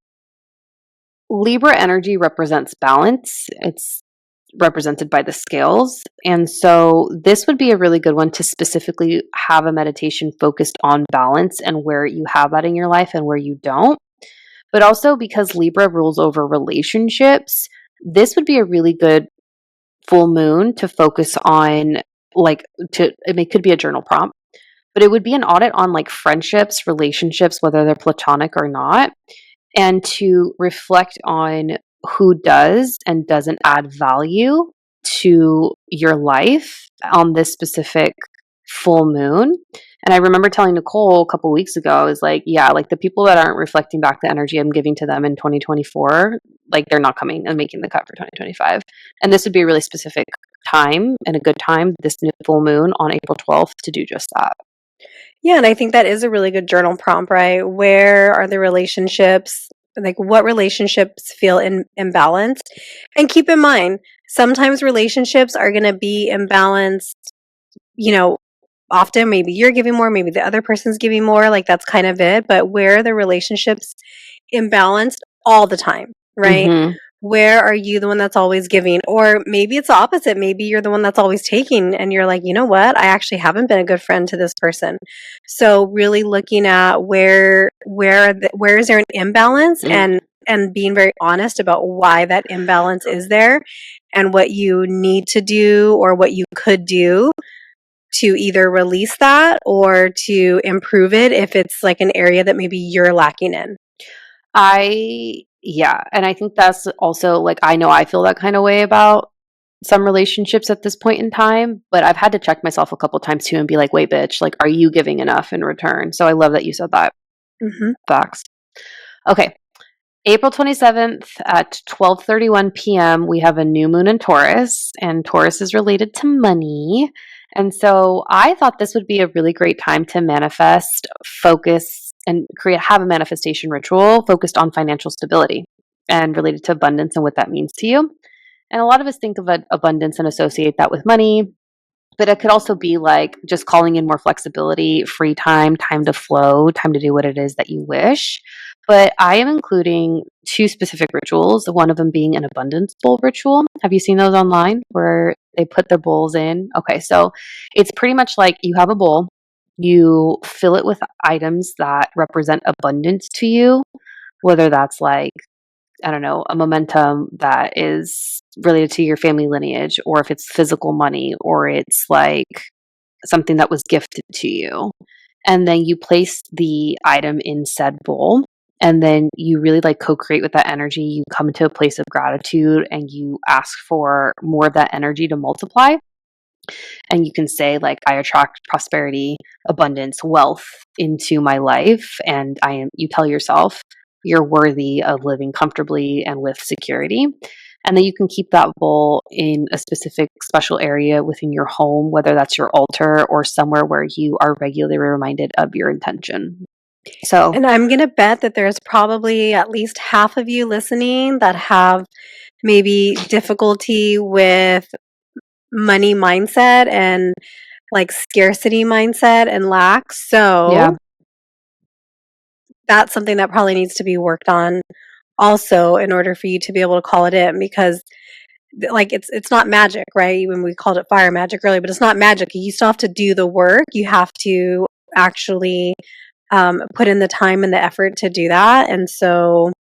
Libra energy represents balance. It's represented by the scales. And so this would be a really good one to specifically have a meditation focused on balance and where you have that in your life and where you don't. But also because Libra rules over relationships, this would be a really good full moon to focus on it could be a journal prompt, but it would be an audit on like friendships, relationships, whether they're platonic or not, and to reflect on who does and doesn't add value to your life on this specific full moon. And I remember telling Nichole a couple weeks ago, I was like, yeah, like the people that aren't reflecting back the energy I'm giving to them in 2024, like they're not coming and making the cut for 2025. And this would be a really specific time and a good time, this new full moon on April 12th, to do just that. Yeah, and I think that is a really good journal prompt, right? Where are the relationships? Like, what relationships feel imbalanced? And keep in mind, sometimes relationships are going to be imbalanced, often. Maybe you're giving more, maybe the other person's giving more. Like, that's kind of it. But where are the relationships imbalanced all the time, right? Mm-hmm. Where are you the one that's always giving? Or maybe it's the opposite. Maybe you're the one that's always taking and you're like, you know what? I actually haven't been a good friend to this person. So really looking at where is there an imbalance, and being very honest about why that imbalance is there and what you need to do or what you could do to either release that or to improve it if it's like an area that maybe you're lacking in. Yeah. And I think that's also like, I know I feel that kind of way about some relationships at this point in time, but I've had to check myself a couple times too and be like, wait, bitch, like, are you giving enough in return? So I love that you said that. Mm-hmm. Facts. Okay. April 27th at 12:31 p.m., we have a new moon in Taurus, and Taurus is related to money. And so I thought this would be a really great time to manifest, focus, and have a manifestation ritual focused on financial stability and related to abundance and what that means to you. And a lot of us think of abundance and associate that with money, but it could also be like just calling in more flexibility, free time, time to flow, time to do what it is that you wish. But I am including 2 specific rituals, one of them being an abundance bowl ritual. Have you seen those online where they put their bowls in? Okay, so it's pretty much like you have a bowl, you fill it with items that represent abundance to you, whether that's like, I don't know, a momentum that is related to your family lineage, or if it's physical money, or it's like something that was gifted to you. And then you place the item in said bowl. And then you really like co-create with that energy. You come into a place of gratitude and you ask for more of that energy to multiply. And you can say like, I attract prosperity, abundance, wealth into my life. And you tell yourself you're worthy of living comfortably and with security. And then you can keep that bowl in a specific special area within your home, whether that's your altar or somewhere where you are regularly reminded of your intention. So, And I'm going to bet that there's probably at least half of you listening that have maybe difficulty with money mindset and like scarcity mindset and lack. So yeah. that's something that probably needs to be worked on also in order for you to be able to call it in, because like it's not magic, right? When we called it fire magic earlier, but it's not magic. You still have to do the work. You have to actually put in the time and the effort to do that. And so,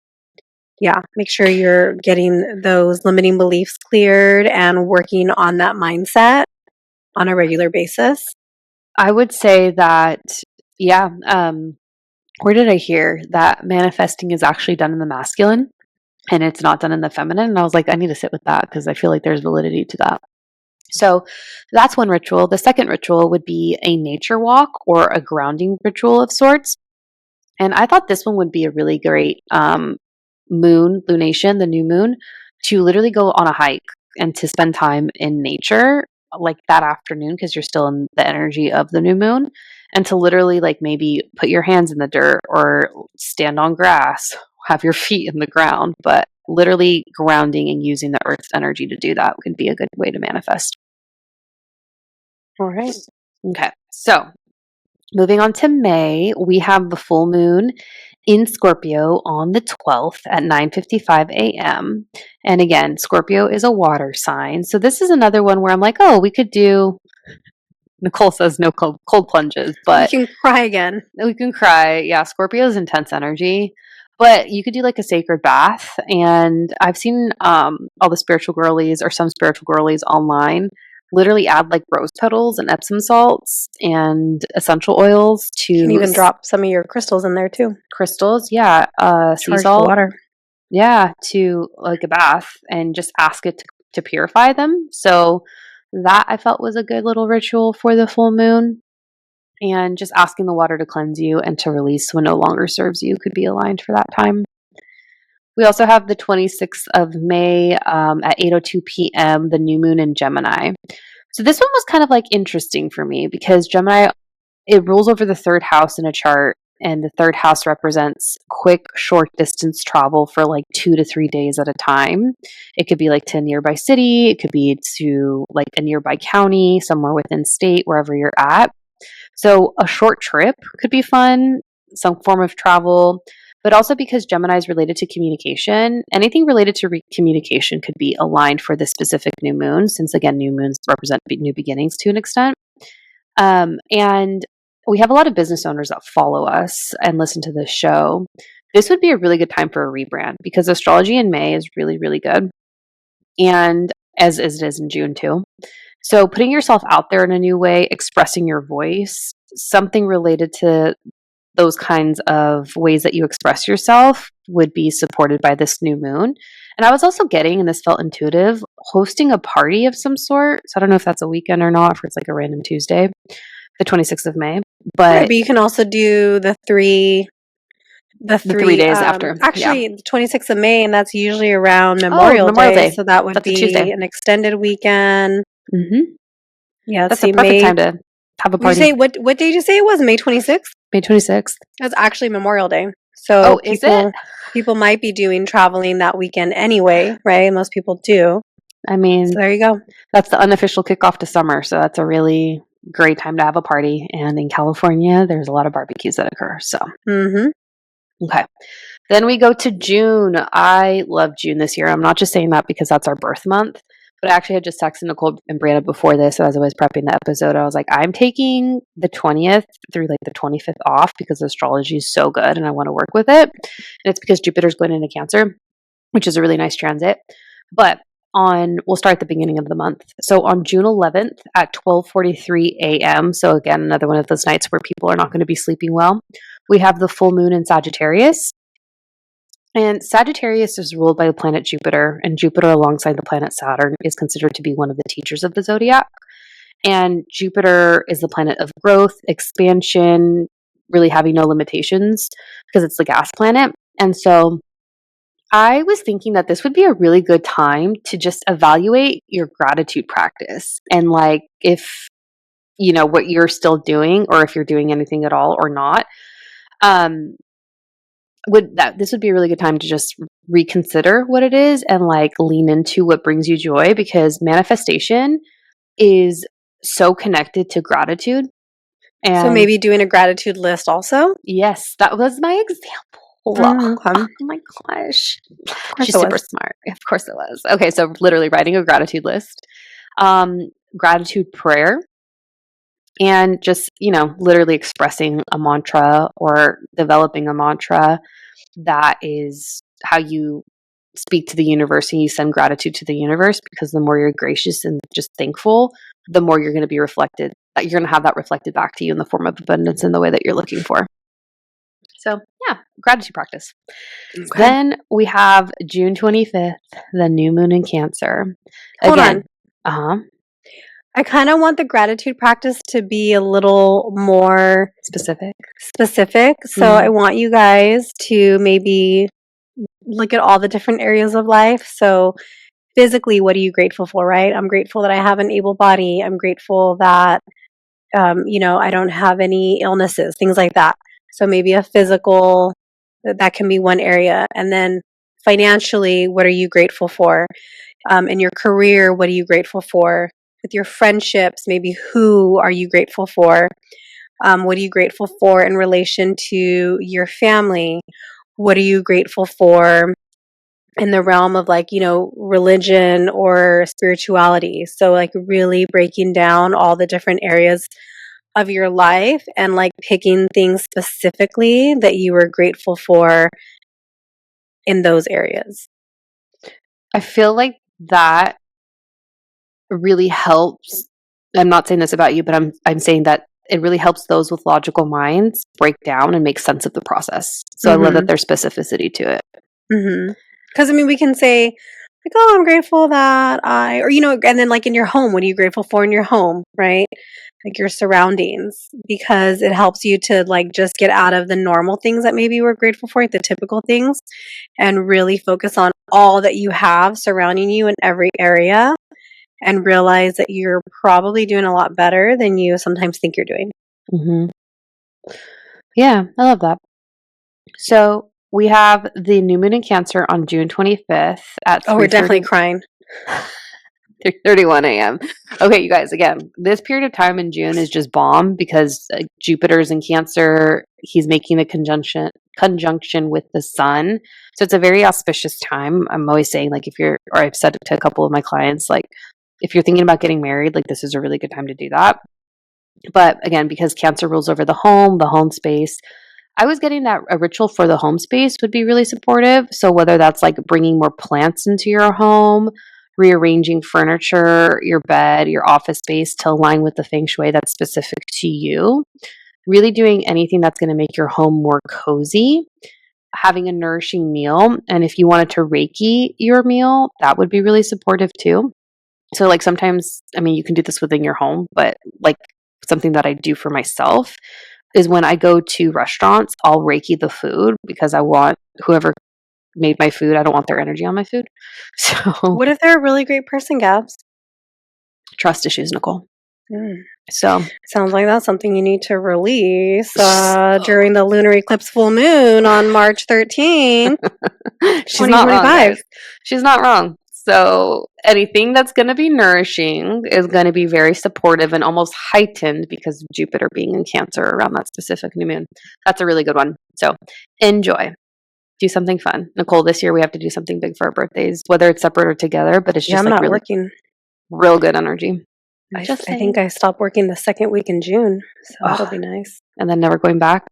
yeah, make sure you're getting those limiting beliefs cleared and working on that mindset on a regular basis. I would say that, yeah. Where did I hear that manifesting is actually done in the masculine and it's not done in the feminine? And I was like, I need to sit with that because I feel like there's validity to that. So that's one ritual. The second ritual would be a nature walk or a grounding ritual of sorts. And I thought this one would be a really great lunation, the new moon, to literally go on a hike and to spend time in nature like that afternoon because you're still in the energy of the new moon, and to literally like maybe put your hands in the dirt or stand on grass, have your feet in the ground, but literally grounding and using the earth's energy to do that could be a good way to manifest. All right. Okay, so moving on to May, we have the full moon in Scorpio on the 12th at 9:55 a.m. And again, Scorpio is a water sign. So this is another one where I'm like, oh, we could do, Nichole says no cold plunges, but you can cry again. We can cry. Yeah, Scorpio is intense energy. But you could do like a sacred bath. And I've seen all the spiritual girlies or some spiritual girlies online literally add like rose petals and Epsom salts and essential oils to You can even drop some of your crystals in there too. crystals. Yeah. Sea Charged salt. water. Yeah. To like a bath and just ask it to purify them. So that I felt was a good little ritual for the full moon. And just asking the water to cleanse you and to release what no longer serves you could be aligned for that time. We also have the 26th of May at 8:02 p.m., the new moon in Gemini. So this one was kind of like interesting for me because Gemini, it rules over the third house in a chart, and the third house represents quick, short distance travel for like 2 to 3 days at a time. It could be like to a nearby city, it could be to like a nearby county, somewhere within state, wherever you're at. So a short trip could be fun, some form of travel, but also because Gemini is related to communication, anything related to communication could be aligned for this specific new moon, since again, new moons represent new beginnings to an extent. And we have a lot of business owners that follow us and listen to this show. This would be a really good time for a rebrand because astrology in May is really, really good. And as it is in June too. So putting yourself out there in a new way, expressing your voice, something related to those kinds of ways that you express yourself would be supported by this new moon. And I was also getting, and this felt intuitive, hosting a party of some sort. So I don't know if that's a weekend or not, if it's like a random Tuesday, the 26th of May. But, Right, but you can also do the 3 days after. Actually, the 26th of May, and that's usually around Memorial Day. So that would be an extended weekend. Mm-hmm. Yeah, that's the perfect time to have a party. You say, what day did you say it was? May 26th? May 26th. That's actually Memorial Day. So people might be doing traveling that weekend anyway, right? Most people do. I mean, so there you go. That's the unofficial kickoff to summer. So that's a really great time to have a party. And in California, there's a lot of barbecues that occur. So, Okay. Then we go to June. I love June this year. I'm not just saying that because that's our birth month, but I actually had just texted Nichole and Brianna before this. So as I was prepping the episode, I was like, I'm taking the 20th through like the 25th off because astrology is so good and I want to work with it. And it's because Jupiter's going into Cancer, which is a really nice transit. But we'll start at the beginning of the month. So on June 11th at 12:43 a.m., so again, another one of those nights where people are not going to be sleeping well, we have the full moon in Sagittarius. And Sagittarius is ruled by the planet Jupiter, and Jupiter alongside the planet Saturn is considered to be one of the teachers of the zodiac. And Jupiter is the planet of growth, expansion, really having no limitations because it's the gas planet. And so I was thinking that this would be a really good time to just evaluate your gratitude practice and like if what you're still doing or if you're doing anything at all or not. This would be a really good time to just reconsider what it is and like lean into what brings you joy, because manifestation is so connected to gratitude. And so maybe doing a gratitude list also? Yes, that was my example. Oh my gosh. She's super smart. Of course it was. Okay, so literally writing a gratitude list, gratitude prayer, and just, literally expressing a mantra or developing a mantra that is how you speak to the universe and you send gratitude to the universe, because the more you're gracious and just thankful, the more you're going to be reflected, that you're going to have that reflected back to you in the form of abundance in the way that you're looking for. So yeah, gratitude practice. Okay. Then we have June 25th, the new moon in Cancer. Hold on. I kind of want the gratitude practice to be a little more specific. So I want you guys to maybe look at all the different areas of life. So physically, what are you grateful for, right? I'm grateful that I have an able body. I'm grateful that, I don't have any illnesses, things like that. So maybe a physical, that can be one area. And then financially, what are you grateful for? In your career, what are you grateful for? With your friendships, maybe who are you grateful for? What are you grateful for in relation to your family? What are you grateful for in the realm of religion or spirituality? So like really breaking down all the different areas of your life and like picking things specifically that you were grateful for in those areas. I feel like that really helps. I'm not saying this about you, but I'm saying that it really helps those with logical minds break down and make sense of the process. So I love that there's specificity to it. Because, I mean, we can say, like, oh, I'm grateful that or, you know, and then like in your home, what are you grateful for in your home, right? Like your surroundings, because it helps you to like just get out of the normal things that maybe you were grateful for, like the typical things, and really focus on all that you have surrounding you in every area and realize that you're probably doing a lot better than you sometimes think you're doing. Yeah, I love that. So we have the new moon in Cancer on June 25th at Oh, we're definitely crying. 3:31 a.m. Okay, you guys, again, this period of time in June is just bomb because Jupiter's in Cancer. He's making a conjunction with the sun. So it's a very auspicious time. I'm always saying, like, if you're, or I've said it to a couple of my clients, like, if you're thinking about getting married, like, this is a really good time to do that. But again, because Cancer rules over the home space, I was getting that a ritual for the home space would be really supportive. So whether that's like bringing more plants into your home, rearranging furniture, your bed, your office space to align with the feng shui that's specific to you, really doing anything that's going to make your home more cozy, having a nourishing meal. And if you wanted to Reiki your meal, that would be really supportive too. So like sometimes, I mean, you can do this within your home, but like something that I do for myself is when I go to restaurants, I'll Reiki the food because I want whoever made my food, I don't want their energy on my food. So What if they're a really great person, Gabs? trust issues, Nichole. So Sounds like that's something you need to release during the lunar eclipse full moon on March 13th, she's not wrong, guys. She's not wrong. So anything that's going to be nourishing is going to be very supportive and almost heightened because of Jupiter being in Cancer around that specific new moon. That's a really good one. So enjoy. Do something fun. Nichole, this year we have to do something big for our birthdays, whether it's separate or together, but it's just I'm like not really working. Real good energy. I think I stopped working the second week in June, so that'll be nice. And then never going back?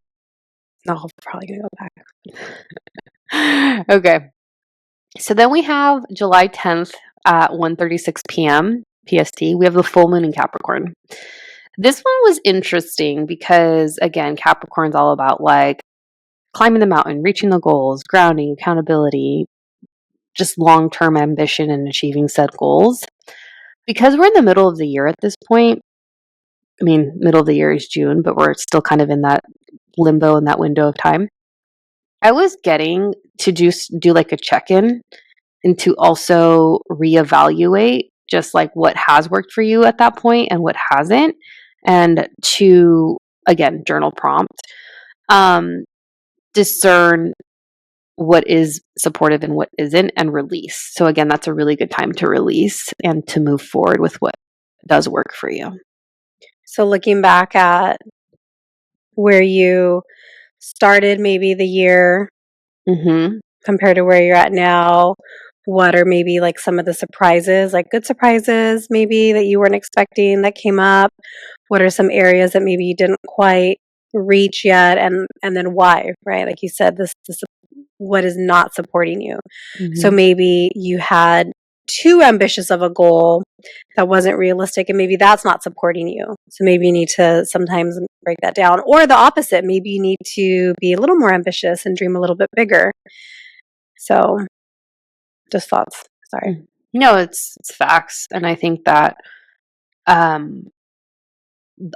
No, I'm probably going to go back. Okay. So then we have July 10th at 1:36 p.m. PST. We have the full moon in Capricorn. This one was interesting because, again, Capricorn's all about like climbing the mountain, reaching the goals, grounding, accountability, just long-term ambition and achieving said goals. Because we're in the middle of the year at this point, I mean, middle of the year is June, but we're still kind of in that limbo in that window of time. I was getting to do like a check-in and to also reevaluate just like what has worked for you at that point and what hasn't, and to, again, journal prompt, discern what is supportive and what isn't, and release. So again, that's a really good time to release and to move forward with what does work for you. So looking back at where you started maybe the year compared to where you're at now, what are maybe like some of the surprises, like good surprises maybe that you weren't expecting that came up? What are some areas that maybe you didn't quite reach yet, and then why, right? Like you said, this what is not supporting you. So maybe you had too ambitious of a goal that wasn't realistic, and maybe that's not supporting you. So maybe you need to sometimes break that down, or the opposite. Maybe you need to be a little more ambitious and dream a little bit bigger. So just thoughts. Sorry. No, it's facts. And I think that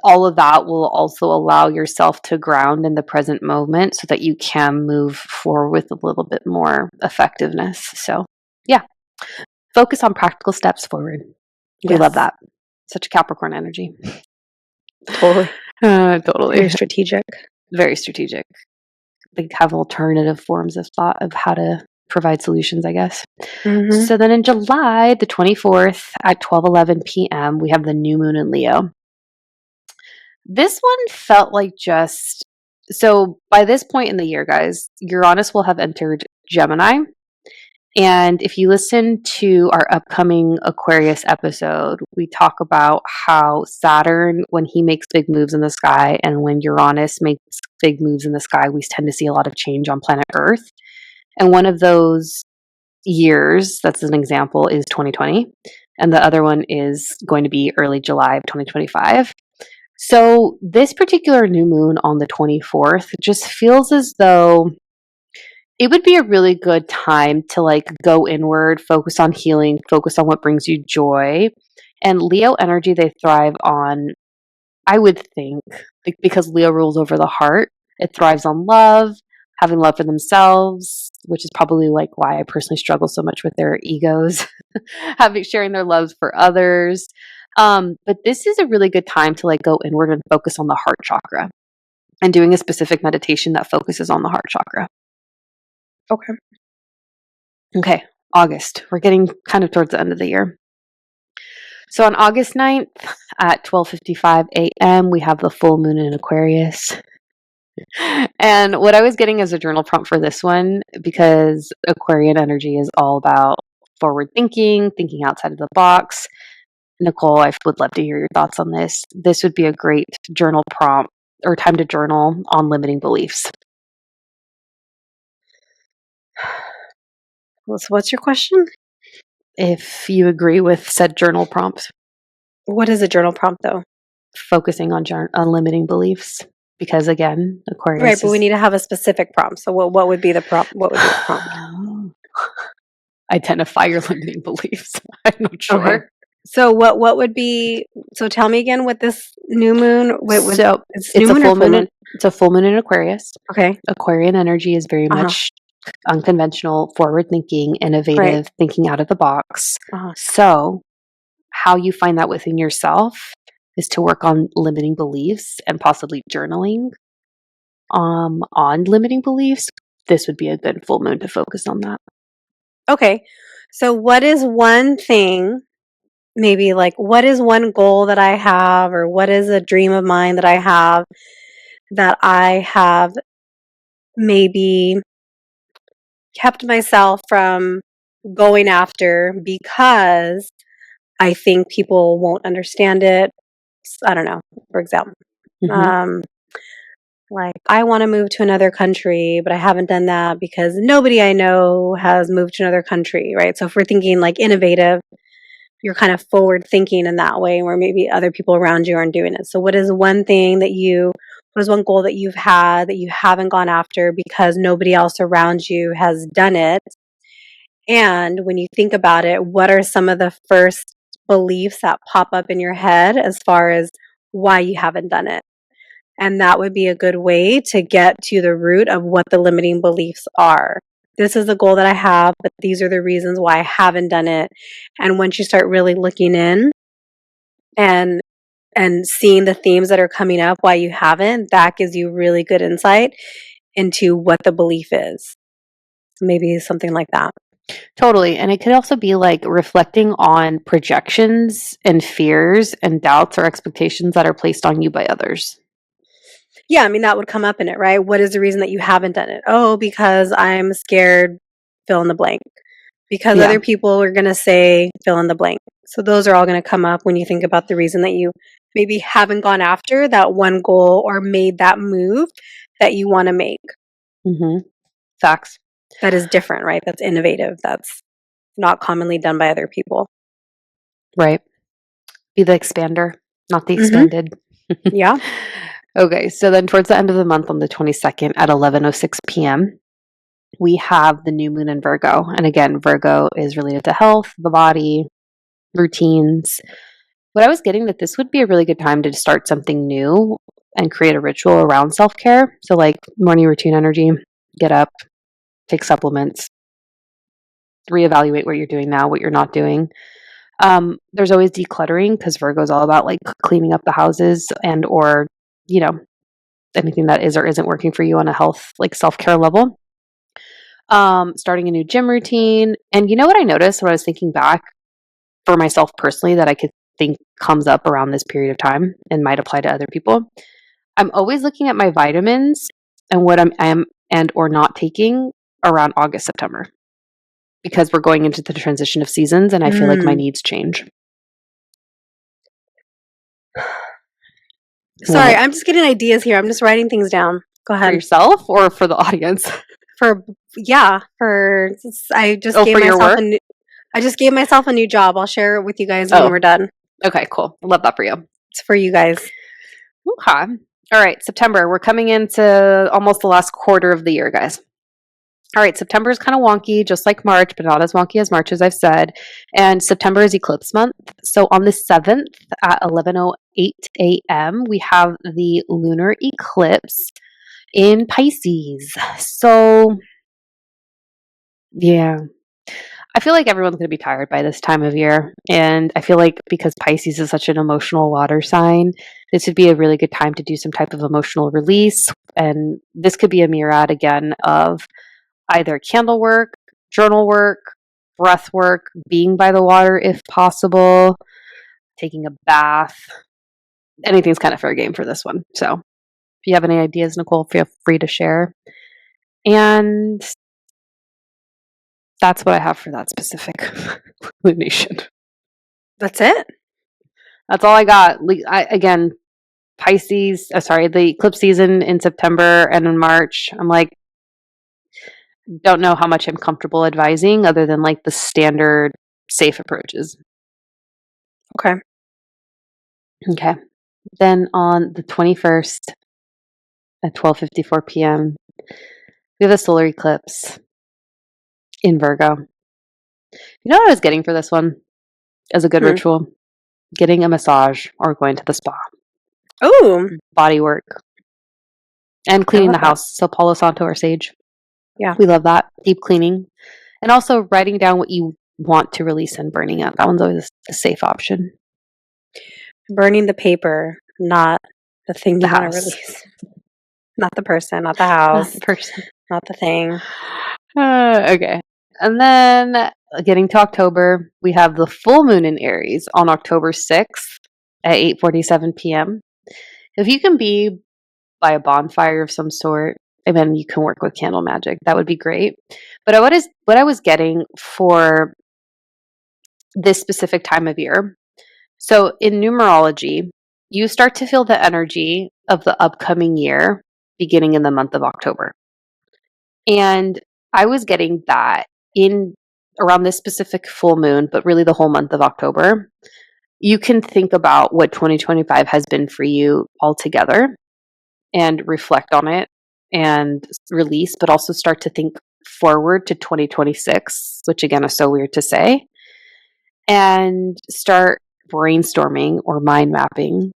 all of that will also allow yourself to ground in the present moment so that you can move forward with a little bit more effectiveness. So yeah, focus on practical steps forward. We love that. Such a Capricorn energy. Totally. Totally. Very strategic. Very strategic. They have alternative forms of thought of how to provide solutions, I guess. So then in July, the 24th at 12:11 p.m., we have the new moon in Leo. This one felt like so by this point in the year, guys, Uranus will have entered Gemini. And if you listen to our upcoming Aquarius episode, we talk about how Saturn, when he makes big moves in the sky, and when Uranus makes big moves in the sky, we tend to see a lot of change on planet Earth. And one of those years, that's an example, is 2020. and the other one is going to be early July of 2025. So this particular new moon on the 24th just feels as though it would be a really good time to like go inward, focus on healing, focus on what brings you joy. And Leo energy, they thrive on, I would think, because Leo rules over the heart, it thrives on love, having love for themselves, which is probably like why I personally struggle so much with their egos, sharing their loves for others. But this is a really good time to like go inward and focus on the heart chakra and doing a specific meditation that focuses on the heart chakra. Okay, August. We're getting kind of towards the end of the year. So on August 9th at 12:55 a.m., we have the full moon in Aquarius. And what I was getting as a journal prompt for this one, because Aquarian energy is all about forward thinking, thinking outside of the box. Nichole, I would love to hear your thoughts on this. This would be a great journal prompt or time to journal on limiting beliefs. So what's your question? If you agree with said journal prompt. What is a journal prompt, though? Focusing on limiting beliefs. Because again, Aquarius. Right, but we need to have a specific prompt. So what would be the prompt? What would be the prompt? Identify your limiting beliefs. I'm not sure. Okay. So what would be? So tell me again what this new moon. It's a full moon. It's a full moon in Aquarius. Okay. Aquarian energy is very much unconventional, forward thinking, innovative, right. Thinking out of the box. So how you find that within yourself is to work on limiting beliefs and possibly journaling on limiting beliefs. This would be a good full moon to focus on that. Okay. So what is one thing, maybe like what is one goal that I have, or what is a dream of mine that I have maybe kept myself from going after because I think people won't understand it. I don't know, for example. Like I want to move to another country, but I haven't done that because nobody I know has moved to another country, right? So if we're thinking like innovative, you're kind of forward thinking in that way where maybe other people around you aren't doing it. So what is one goal that you've had that you haven't gone after because nobody else around you has done it? And when you think about it, what are some of the first beliefs that pop up in your head as far as why you haven't done it? And that would be a good way to get to the root of what the limiting beliefs are. This is the goal that I have, but these are the reasons why I haven't done it. And once you start really looking in and seeing the themes that are coming up, why you haven't, that gives you really good insight into what the belief is. Maybe something like that. Totally. And it could also be like reflecting on projections and fears and doubts or expectations that are placed on you by others. Yeah, I mean, that would come up in it, right? What is the reason that you haven't done it? Oh, because I'm scared, fill in the blank. Because other people are going to say, fill in the blank. So those are all going to come up when you think about the reason that you maybe haven't gone after that one goal or made that move that you want to make. Facts. That is different, right? That's innovative. That's not commonly done by other people. Right. Be the expander, not the expanded. Yeah. Okay, so then towards the end of the month on the 22nd at 11:06 p.m., we have the new moon in Virgo. And again, Virgo is related to health, the body, routines. What I was getting that this would be a really good time to start something new and create a ritual around self-care. So like morning routine energy, get up, take supplements, reevaluate what you're doing now, what you're not doing. There's always decluttering because Virgo is all about like cleaning up the houses and or anything that is or isn't working for you on a health, like self-care level. Starting a new gym routine. And you know what I noticed when I was thinking back for myself personally that I could think comes up around this period of time and might apply to other people? I'm always looking at my vitamins and what I'm and or not taking around August, September. Because we're going into the transition of seasons and I feel like my needs change. Sorry, I'm just getting ideas here. I'm just writing things down. Go ahead. For yourself or for the audience? I just gave myself I just gave myself a new job. I'll share it with you guys when we're done. Okay, cool. I love that for you. It's for you guys. Okay. All right, September. We're coming into almost the last quarter of the year, guys. All right, September is kind of wonky, just like March, but not as wonky as March, as I've said. And September is eclipse month. So on the 7th at 11:08 a.m., we have the lunar eclipse in Pisces. So, yeah. I feel like everyone's going to be tired by this time of year. And I feel like because Pisces is such an emotional water sign, this would be a really good time to do some type of emotional release. And this could be a myriad again of either candle work, journal work, breath work, being by the water if possible, taking a bath. Anything's kind of fair game for this one. So if you have any ideas, Nichole, feel free to share. And that's what I have for that specific lunation. That's it? That's all I got. Again, Pisces, the eclipse season in September and in March. I'm like, don't know how much I'm comfortable advising other than like the standard safe approaches. Okay. Okay. Then on the 21st at 12:54 p.m., we have a solar eclipse in Virgo. You know what I was getting for this one as a good ritual? Getting a massage or going to the spa. Oh. Body work. And cleaning the house. So Palo Santo or sage. Yeah. We love that. Deep cleaning. And also writing down what you want to release and burning it. That one's always a safe option. Burning the paper, not the thing you want to release. Not the person, not the house. Not the person. Not the thing. Okay. And then getting to October, we have the full moon in Aries on October 6th at 8:47 p.m. If you can be by a bonfire of some sort, and then you can work with candle magic, that would be great. But what I was getting for this specific time of year, so in numerology, you start to feel the energy of the upcoming year beginning in the month of October. And I was getting that in around this specific full moon, but really the whole month of October. You can think about what 2025 has been for you altogether and reflect on it and release, but also start to think forward to 2026, which again is so weird to say, and start brainstorming or mind mapping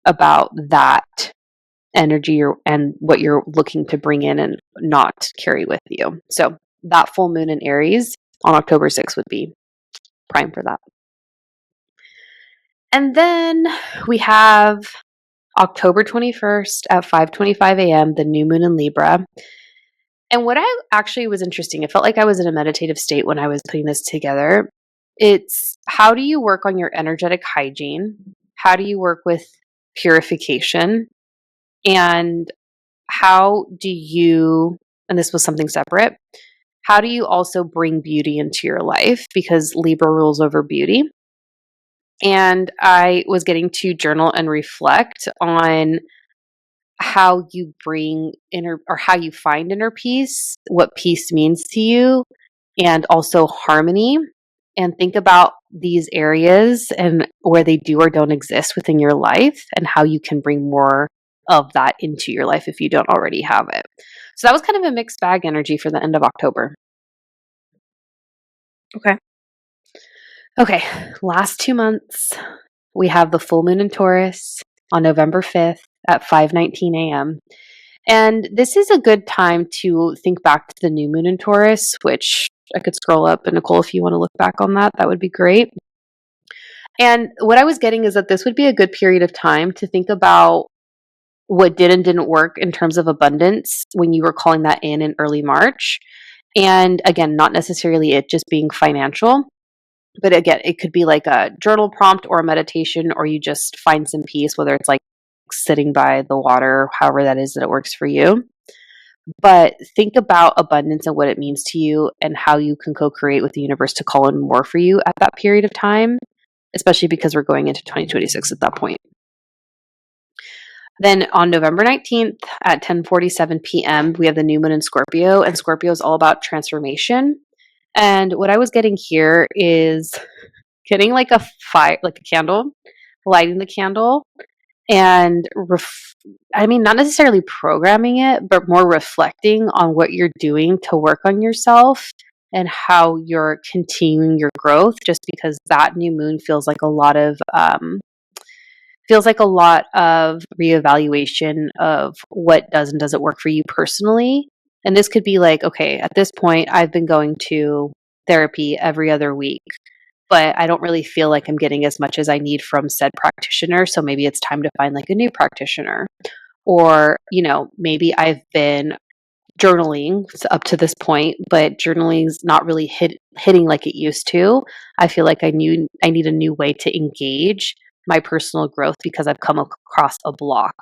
about that energy and what you're looking to bring in and not carry with you. So that full moon in Aries on October 6th would be prime for that. And then we have October 21st at 5:25 a.m., the new moon in Libra. And what I actually was interesting, it felt like I was in a meditative state when I was putting this together. It's how do you work on your energetic hygiene? How do you work with purification? And how do you, and this was something separate, how do you also bring beauty into your life? Because Libra rules over beauty. And I was getting to journal and reflect on how you bring or how you find inner peace, what peace means to you, and also harmony. And think about these areas and where they do or don't exist within your life and how you can bring more of that into your life if you don't already have it. So that was kind of a mixed bag energy for the end of October. Okay, last 2 months, we have the full moon in Taurus on November 5th at 5:19 a.m. And this is a good time to think back to the new moon in Taurus, which I could scroll up. And Nichole, if you want to look back on that, that would be great. And what I was getting is that this would be a good period of time to think about what did and didn't work in terms of abundance when you were calling that in early March. And again, not necessarily it just being financial, but again, it could be like a journal prompt or a meditation, or you just find some peace, whether it's like sitting by the water, however that is that it works for you. But think about abundance and what it means to you and how you can co-create with the universe to call in more for you at that period of time, especially because we're going into 2026 at that point. Then on November 19th at 10:47 p.m., we have the new moon in Scorpio, and Scorpio is all about transformation. And what I was getting here is getting like a fire, like a candle, lighting the candle, and not necessarily programming it, but more reflecting on what you're doing to work on yourself and how you're continuing your growth. Just because that new moon feels like a lot of reevaluation of what does and doesn't work for you personally. And this could be like, okay, at this point, I've been going to therapy every other week, but I don't really feel like I'm getting as much as I need from said practitioner. So maybe it's time to find like a new practitioner. Or, maybe I've been journaling up to this point, but journaling's not really hitting like it used to. I feel like I need a new way to engage my personal growth because I've come across a block.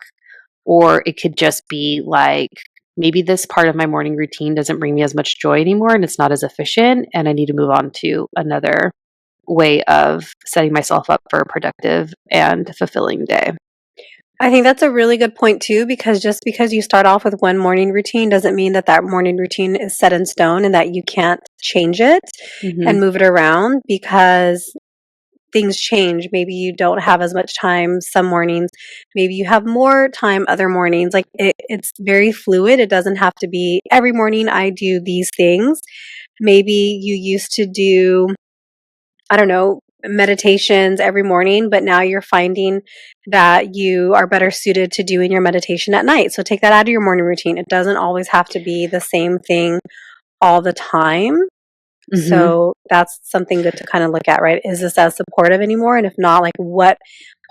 Or it could just be like, maybe this part of my morning routine doesn't bring me as much joy anymore and it's not as efficient, and I need to move on to another way of setting myself up for a productive and fulfilling day. I think that's a really good point too, because just because you start off with one morning routine doesn't mean that morning routine is set in stone and that you can't change it and move it around, because things change. Maybe you don't have as much time some mornings. Maybe you have more time other mornings. Like it's very fluid. It doesn't have to be every morning I do these things. Maybe you used to do, I don't know, meditations every morning, but now you're finding that you are better suited to doing your meditation at night. So take that out of your morning routine. It doesn't always have to be the same thing all the time. So that's something good to kind of look at, right? Is this as supportive anymore? And if not, like what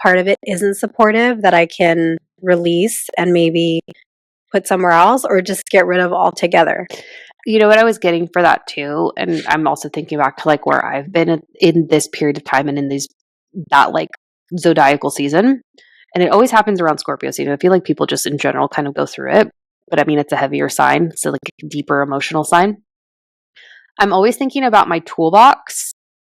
part of it isn't supportive that I can release and maybe put somewhere else, or just get rid of altogether? You know what I was getting for that too, and I'm also thinking back to like where I've been in this period of time and in that like zodiacal season, and it always happens around Scorpio season. I feel like people just in general kind of go through it, but I mean it's a heavier sign, so like a deeper emotional sign. I'm always thinking about my toolbox,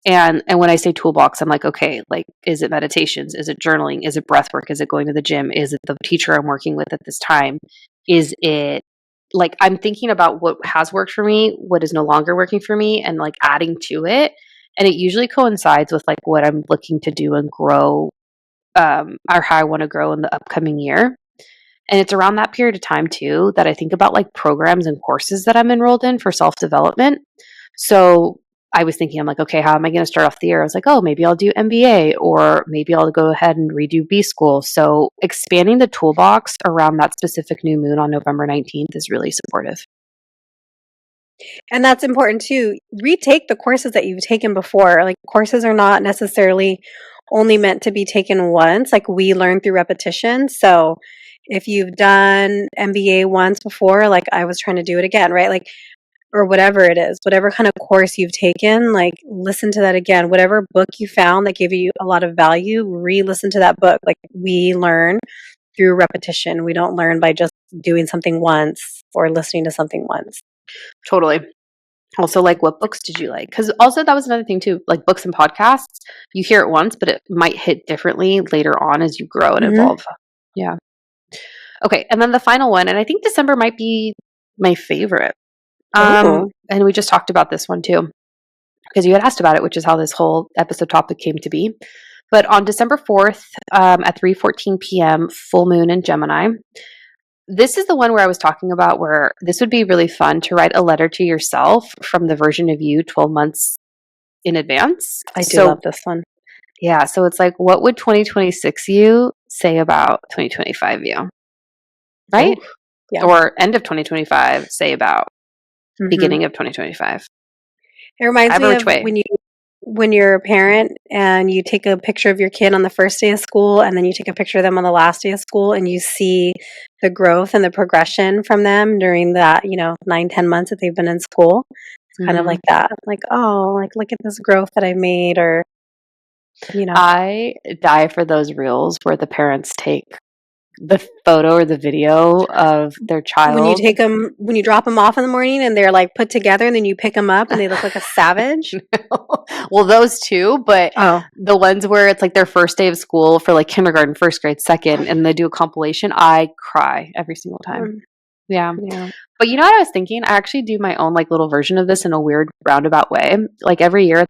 and when I say toolbox, I'm like, okay, like is it meditations? Is it journaling? Is it breath work? Is it going to the gym? Is it the teacher I'm working with at this time? Is it like I'm thinking about what has worked for me, what is no longer working for me, and like adding to it. And it usually coincides with like what I'm looking to do and grow, or how I want to grow in the upcoming year. And it's around that period of time too that I think about like programs and courses that I'm enrolled in for self-development. So I was thinking, I'm like, okay, how am I going to start off the year? I was like, oh, maybe I'll do MBA, or maybe I'll go ahead and redo B school. So expanding the toolbox around that specific new moon on November 19th is really supportive. And that's important too. Retake the courses that you've taken before. Like courses are not necessarily only meant to be taken once. Like we learn through repetition. So if you've done MBA once before, like I was trying to do it again, right? Like, or whatever it is, whatever kind of course you've taken, like listen to that again. Whatever book you found that gave you a lot of value, re-listen to that book. Like we learn through repetition. We don't learn by just doing something once or listening to something once. Totally. Also, like, what books did you like? Because also that was another thing too, like books and podcasts, you hear it once, but it might hit differently later on as you grow and evolve. Yeah. Okay. And then the final one, and I think December might be my favorite. And we just talked about this one too, because you had asked about it, which is how this whole episode topic came to be. But on December 4th, at 3:14 p.m., full moon in Gemini. This is the one where I was talking about where this would be really fun to write a letter to yourself from the version of you 12 months in advance. I do love this one. Yeah. So it's like, what would 2026 you say about 2025 you? Right? Ooh, yeah. Or end of 2025 say about beginning of 2025. It reminds me of when you're a parent and you take a picture of your kid on the first day of school, and then you take a picture of them on the last day of school, and you see the growth and the progression from them during that, 9-10 months that they've been in school. It's kind of like that. Like, oh, like look at this growth that I've made, or I die for those reels where the parents take the photo or the video of their child. When you drop them off in the morning and they're like put together, and then you pick them up and they look like a savage. Well, those too, but the ones where it's like their first day of school for like kindergarten, first grade, second, and they do a compilation, I cry every single time. Yeah. Yeah. But you know what I was thinking? I actually do my own like little version of this in a weird roundabout way. Like every year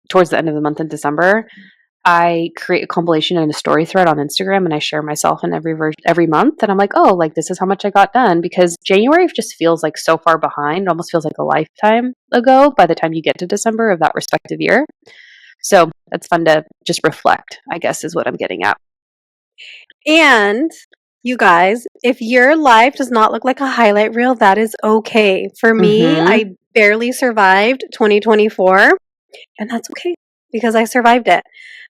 towards the end of the month in December, I create a compilation and a story thread on Instagram, and I share myself in every month. And I'm like, oh, like this is how much I got done, because January just feels like so far behind. It almost feels like a lifetime ago by the time you get to December of that respective year. So it's fun to just reflect, I guess, is what I'm getting at. And you guys, if your life does not look like a highlight reel, that is okay. For me, I barely survived 2024, and that's okay because I survived it.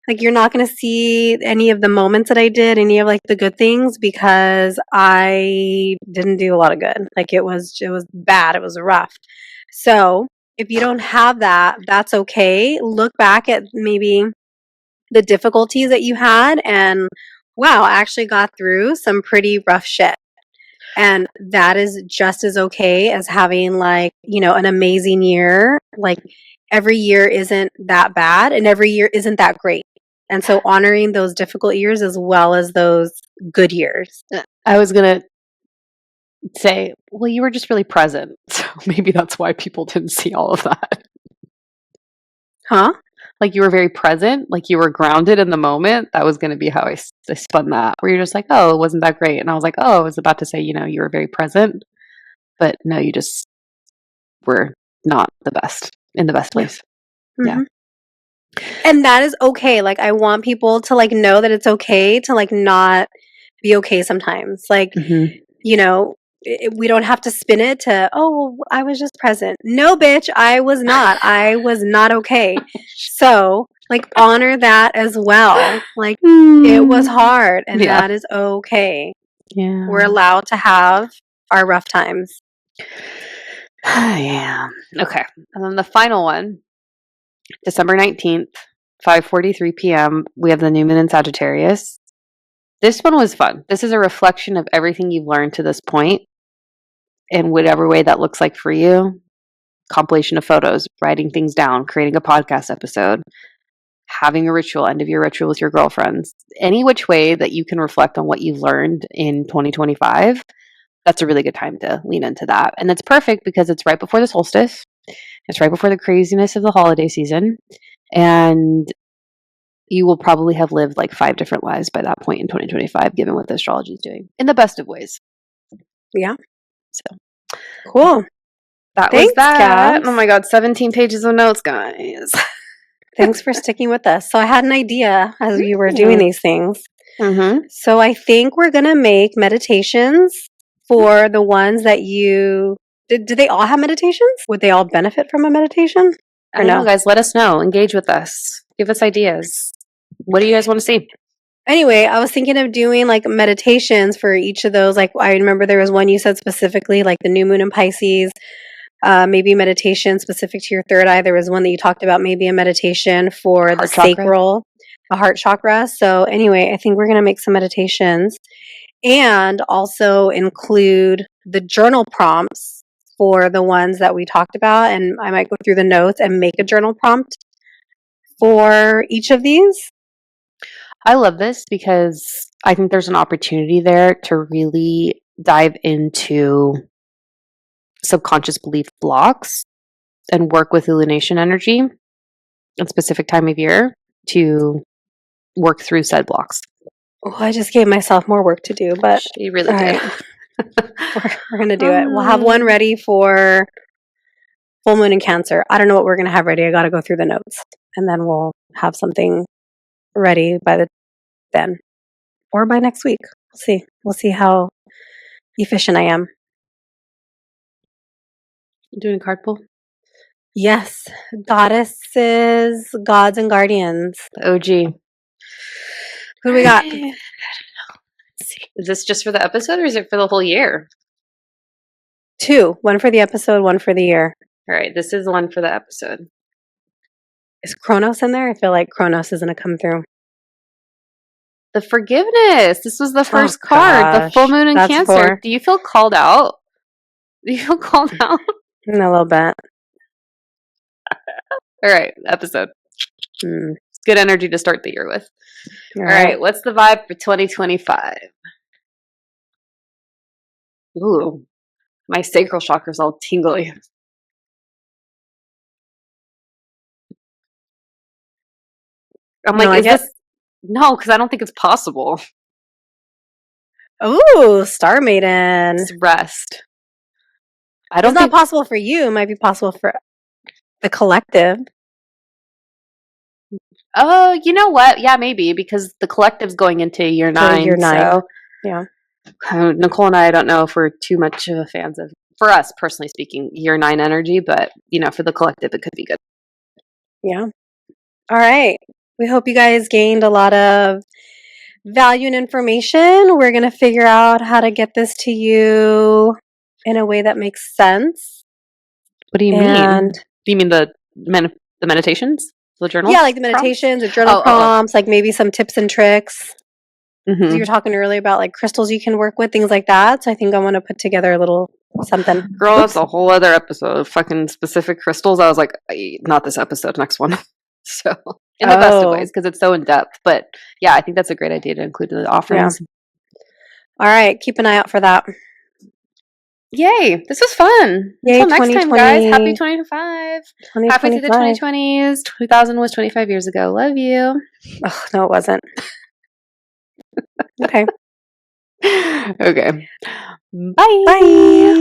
Like, you're not going to see any of the moments that I did, any of like the good things, because I didn't do a lot of good. Like, it was bad. It was rough. So if you don't have that, that's okay. Look back at maybe the difficulties that you had and wow, I actually got through some pretty rough shit. And that is just as okay as having like, an amazing year. Like, every year isn't that bad and every year isn't that great. And so honoring those difficult years as well as those good years. I was going to say, well, you were just really present. So maybe that's why people didn't see all of that. Huh? Like you were very present, like you were grounded in the moment. That was going to be how I spun that, where you're just like, oh, it wasn't that great. And I was like, oh, I was about to say, you were very present. But no, you just were not in the best place. Mm-hmm. Yeah. And that is okay. Like, I want people to like know that it's okay to like not be okay sometimes. Like, we don't have to spin it to, oh, well, I was just present. No, bitch, I was not. I was not okay. So, like, honor that as well. Like, it was hard, and that is okay. Yeah. We're allowed to have our rough times. Yeah. Okay. And then the final one, December 19th, 5:43 p.m., we have the new moon in Sagittarius. This one was fun. This is a reflection of everything you've learned to this point in whatever way that looks like for you. Compilation of photos, writing things down, creating a podcast episode, having a ritual, end of year ritual with your girlfriends, any which way that you can reflect on what you've learned in 2025. That's a really good time to lean into that. And it's perfect because it's right before the solstice. It's right before the craziness of the holiday season. And you will probably have lived like 5 different lives by that point in 2025, given what the astrology is doing in the best of ways. Yeah. So cool. Thanks, was that. Gabs. Oh my God, 17 pages of notes, guys. Thanks for sticking with us. So I had an idea as you were doing these things. Mm-hmm. So I think we're going to make meditations for the ones that you... Do they all have meditations? Would they all benefit from a meditation? I don't know, guys. Let us know. Engage with us. Give us ideas. What do you guys want to see? Anyway, I was thinking of doing like meditations for each of those. Like, I remember there was one you said specifically, like the new moon in Pisces. Maybe meditation specific to your third eye. There was one that you talked about, maybe a meditation for the sacral, the heart chakra. So anyway, I think we're going to make some meditations and also include the journal prompts for the ones that we talked about. And I might go through the notes and make a journal prompt for each of these. I love this because I think there's an opportunity there to really dive into subconscious belief blocks and work with lunation energy at a specific time of year to work through said blocks. Oh, I just gave myself more work to do, but you really did. We're going to do it. We'll have one ready for full moon in Cancer. I don't know what we're going to have ready. I got to go through the notes, and then we'll have something ready by then or by next week. We'll see. We'll see how efficient I am. Doing a card pull? Yes. Goddesses, gods, and guardians. The OG. Who do we got? Let's see. Is this just for the episode or is it for the whole year? 2. One for the episode, one for the year. All right. This is one for the episode. Is Kronos in there? I feel like Kronos is going to come through. The forgiveness. This was the first card. Gosh. The full moon in Cancer. Do you feel called out? Do you feel called out? A little bit. All right. Episode. It's good energy to start the year with. All right. What's the vibe for 2025? Ooh, my sacral chakra's all tingly. I'm No, like, is this? No, because I don't think it's possible. Ooh, Star Maiden. It's rest. It's not possible for you. It might be possible for the collective. Oh, you know what? Yeah, maybe, because the collective's going into year 9. Year 9. So yeah. Nichole and I don't know if we're too much of a fans of, for us personally speaking, year 9 energy, but for the collective, it could be good. Yeah. All right. We hope you guys gained a lot of value and information. We're going to figure out how to get this to you in a way that makes sense. What do you mean? Do you mean the meditations? The journal? Yeah, like the meditations or journal prompts, like maybe some tips and tricks. You were talking earlier about like crystals you can work with, things like that. So I think I want to put together a little something. Girl, that's a whole other episode of fucking specific crystals. I was like, not this episode, next one. So in the best of ways, because it's so in depth. But yeah, I think that's a great idea to include in the offerings. Yeah. All right, keep an eye out for that. Yay, this was fun. Yay, until next time, guys. Happy 2025. Halfway through the 2020s. 2000 was 25 years ago. Love you. Oh, no, it wasn't. Okay. Okay. Bye. Bye.